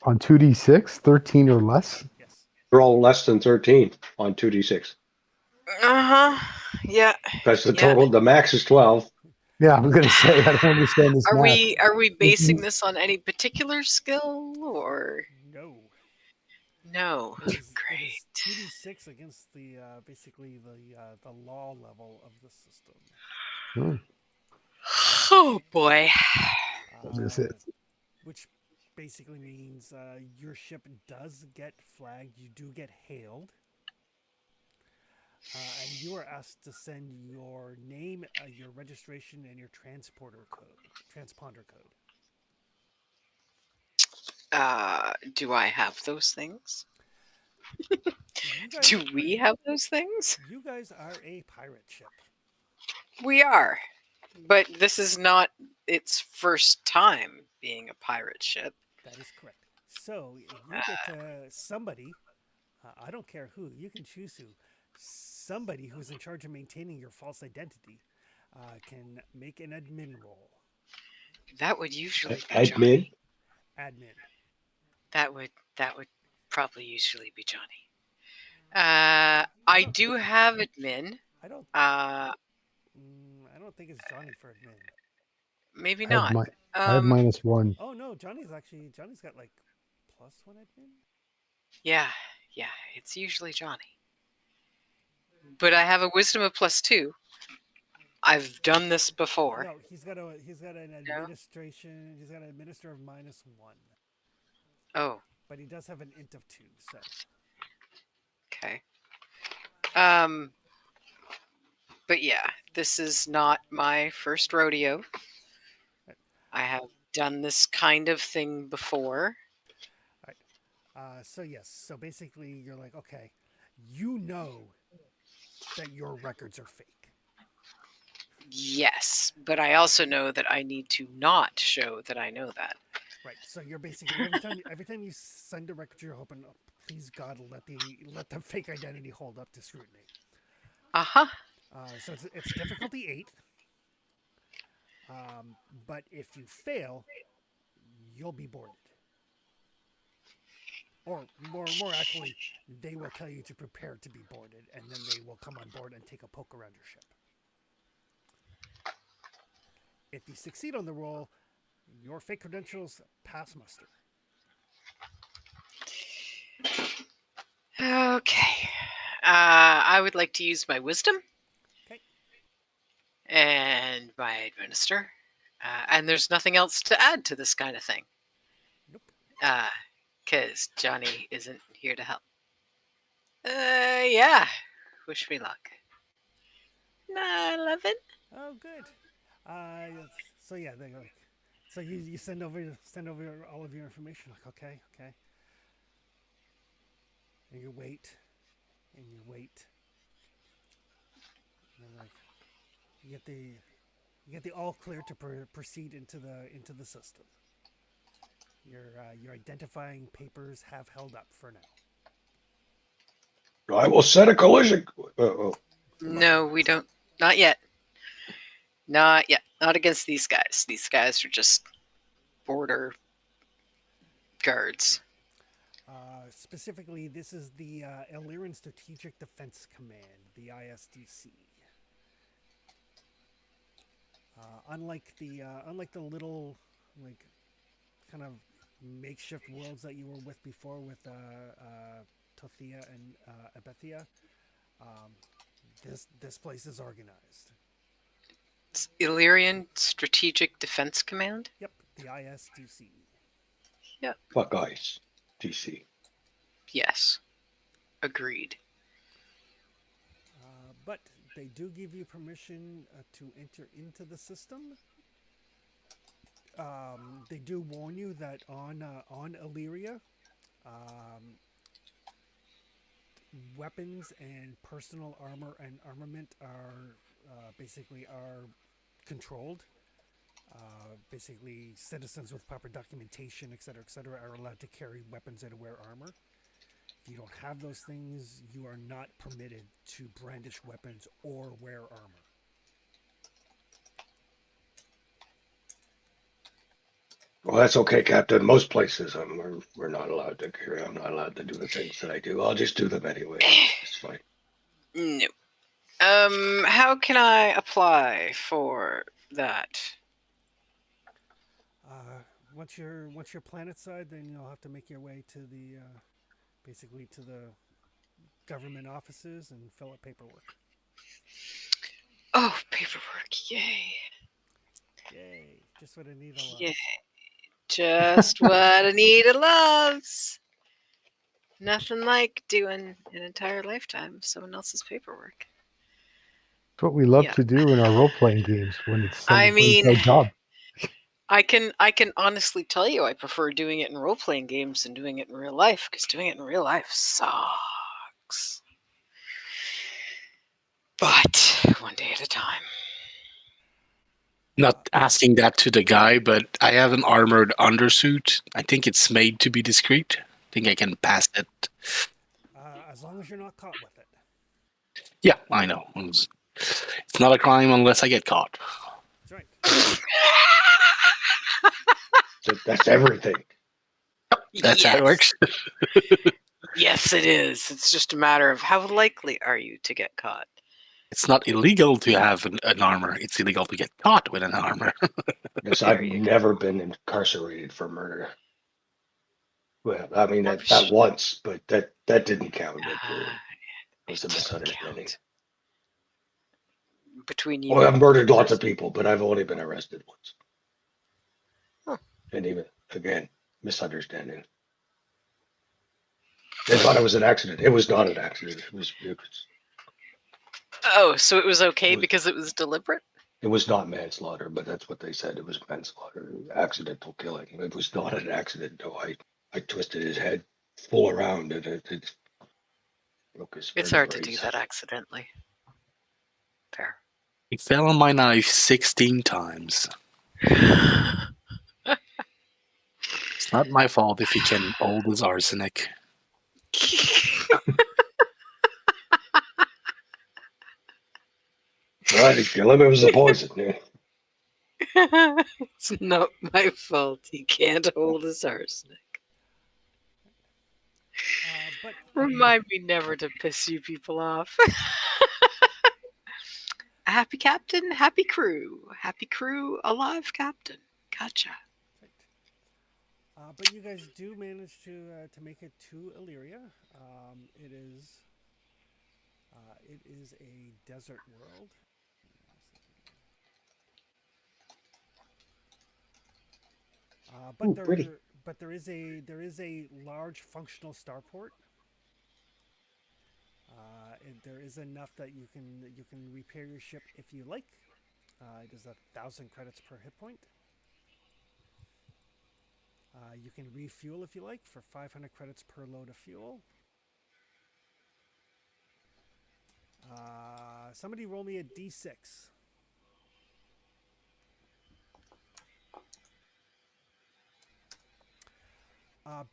On 2d6, 13 or less. Yes. Roll less than 13 on 2d6 Yeah. because the Yeah. total, the max is 12. Yeah, I was going to say, I don't understand this Are math. we basing this on any particular skill or No. no? It is Great. 2d6 against the basically the law level of the system. Oh boy. This is- Which basically means your ship does get flagged. You do get hailed. And you are asked to send your name, your registration, and your transponder code. Do I have those things? You guys, Do we have those things? you guys are a pirate ship. We are. But this is not its first time being a pirate ship. That is correct. So you get somebody. I don't care who. You can choose who. Somebody who's in charge of maintaining your false identity can make an admin roll. That would usually be Admin. Johnny. Admin. That would probably usually be Johnny. I do have admin. I don't. Uh, I don't think it's Johnny for admin. maybe I have, not. I have -1. Oh no, Johnny's got like +1 admin. Yeah, it's usually Johnny. But I have a wisdom of +2. I've done this before. No, he's got an administration. He's got an administer of -1, Oh, but he does have an int of 2. So okay. But yeah, this is not my first rodeo. I have done this kind of thing before. so yes. So basically, you're like, okay, you know that your records are fake. Yes, but I also know that I need to not show that I know that. Right. So you're basically every time you send a record, you're hoping, oh, please God, let the fake identity hold up to scrutiny. Uh-huh. So it's difficulty 8. But if you fail, you'll be boarded. Or more accurately, they will tell you to prepare to be boarded, and then they will come on board and take a poke around your ship. If you succeed on the roll, your fake credentials pass muster. Okay. I would like to use my wisdom. Okay. And my administer. And there's nothing else to add to this kind of thing. Nope. Because Johnny isn't here to help. Yeah. Wish me luck. 11. Oh, good. So yeah, they like. So you send over all of your information. Like, okay. And you wait. And then like you get the all clear to proceed into the system. Your identifying papers have held up for now. I will set a collision. No, we don't. Not yet. Not yet. Not against these guys. These guys are just border guards. Specifically, this is the Illyrian Strategic Defense Command, the ISDC. Unlike the little like kind of makeshift worlds that you were with before with Tothia and Abethia, this place is organized. It's Illyrian Strategic Defense Command? Yep, the ISDC. Fuck ice. DC. Yes. Agreed. But they do give you permission to enter into the system. They do warn you that on Illyria, weapons and personal armor and armament are basically controlled. Basically, citizens with proper documentation, etc., are allowed to carry weapons and wear armor. If you don't have those things, you are not permitted to brandish weapons or wear armor. Well, that's okay, Captain. Most places we're not allowed to carry. I'm not allowed to do the things that I do. I'll just do them anyway. It's fine. No. How can I apply for that? Once you're planet side, then you'll have to make your way to the basically to the government offices and fill out paperwork. Oh, paperwork! Yay! Yay! Just what Anita loves. Yay! Just what Anita loves. Nothing like doing an entire lifetime of someone else's paperwork. It's what we love Yeah. to do in our role playing games when it's I mean, our job. I can honestly tell you I prefer doing it in role playing games than doing it in real life, because doing it in real life sucks. But one day at a time. Not asking that to the guy, but I have an armored undersuit. I think it's made to be discreet. I think I can pass it. As long as you're not caught with it. Yeah, I know. It's not a crime unless I get caught. That's right. That's everything. That's how it works. Yes, it is. It's just a matter of how likely are you to get caught. It's not illegal to have an armor. It's illegal to get caught with an armor. Because There I've you go. never been incarcerated for murder. Well, I mean I'm that once, but that didn't count. It was a It doesn't misunderstanding. count. Between you Well, I've and murdered the lots of person. people, but I've only been arrested once. Huh. And even again, misunderstanding. They thought it was an accident. It was not an accident. It was Oh, so it was okay It was- because it was deliberate? It was not manslaughter, but that's what they said. It was manslaughter, accidental killing. It was not an accident, though. I twisted his head full around, and it broke his It's hard to do vertebrae. that accidentally. Fair. It fell on my knife 16 times. Not my fault if he can hold his arsenic. Right, kill him. It was the poison. Yeah. It's not my fault. He can't hold his arsenic. But Remind me never to piss you people off. Happy captain, happy crew. Happy crew, alive captain. Gotcha. but you guys do manage to make it to Illyria. It is a desert world. Ooh, pretty. But there is a large functional starport. There is enough that you can repair your ship if you like. It is 1,000 credits per hit point. You can refuel if you like for 500 credits per load of fuel. Somebody roll me a d6.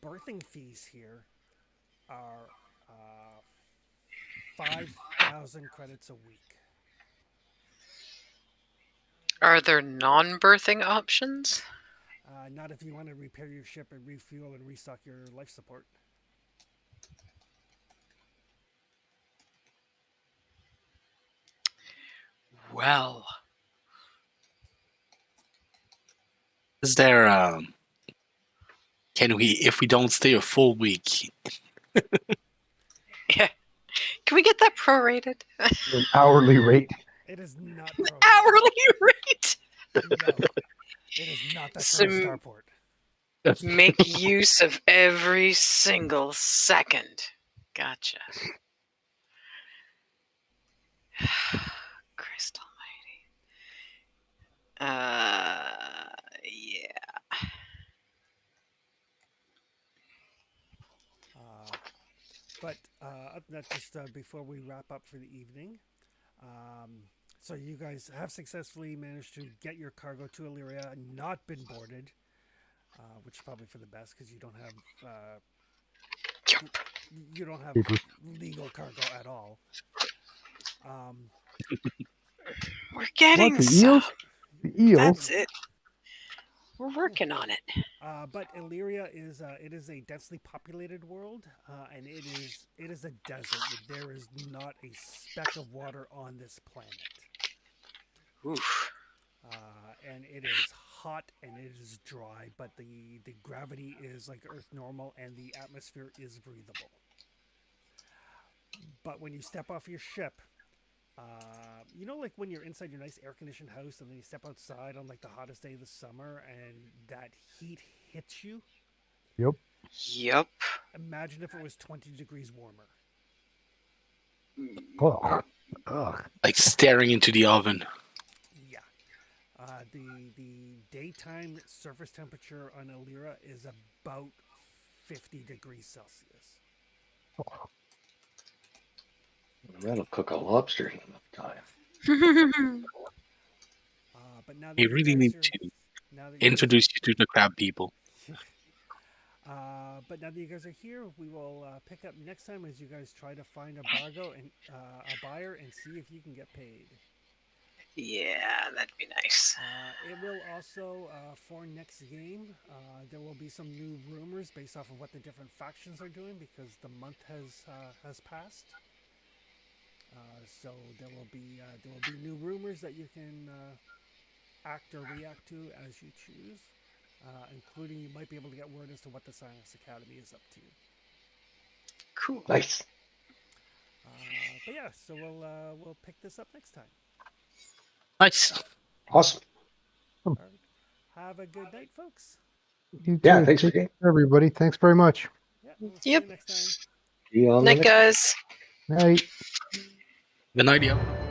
Birthing fees here are 5,000 credits a week. Are there non-birthing options? Not if you want to repair your ship and refuel and restock your life support. Well, Is there can we, if we don't stay a full week, yeah. Can we get that prorated? An hourly rate. It is not pro. Hourly rate. No, it is not that Some- kind of starport. Make use of every single second. Gotcha. Christ almighty. Yeah. But that's just before we wrap up for the evening. So you guys have successfully managed to get your cargo to Illyria, not been boarded, which is probably for the best because you don't have Papers. legal cargo at all. We're getting What, the some. eels? The eels? That's it. We're working on it. But Illyria is it is a densely populated world, and it is a desert. There is not a speck of water on this planet. Oof. And it is hot and it is dry, but the gravity is like Earth normal and the atmosphere is breathable. But when you step off your ship, you know, like when you're inside your nice air-conditioned house and then you step outside on like the hottest day of the summer and that heat hits you? Yep. Yep. Imagine if it was 20 degrees warmer. Oh. Ugh. like staring into the oven? Yeah. The daytime surface temperature on Illyria is about 50 degrees Celsius. That'll cook a lobster in enough time. But now that We you really guys need are- to now that you guys- introduce you to the crab people. But now that you guys are here, we will pick up next time as you guys try to find a bargo and a buyer and see if you can get paid. Yeah, that'd be nice. It will also, for next game, there will be some new rumors based off of what the different factions are doing because the month has passed. So there will be new rumors that you can act or react to as you choose, including you might be able to get word as to what the Science Academy is up to. Cool. Nice. But yeah, so we'll pick this up next time. Nice. Awesome. All right. Have a good night, folks. You Yeah, too. thanks for Take game. care, everybody. Thanks very much. Yeah, we'll see Yep. you next time. See you on the Night, next- guys. Night. Good night, yo.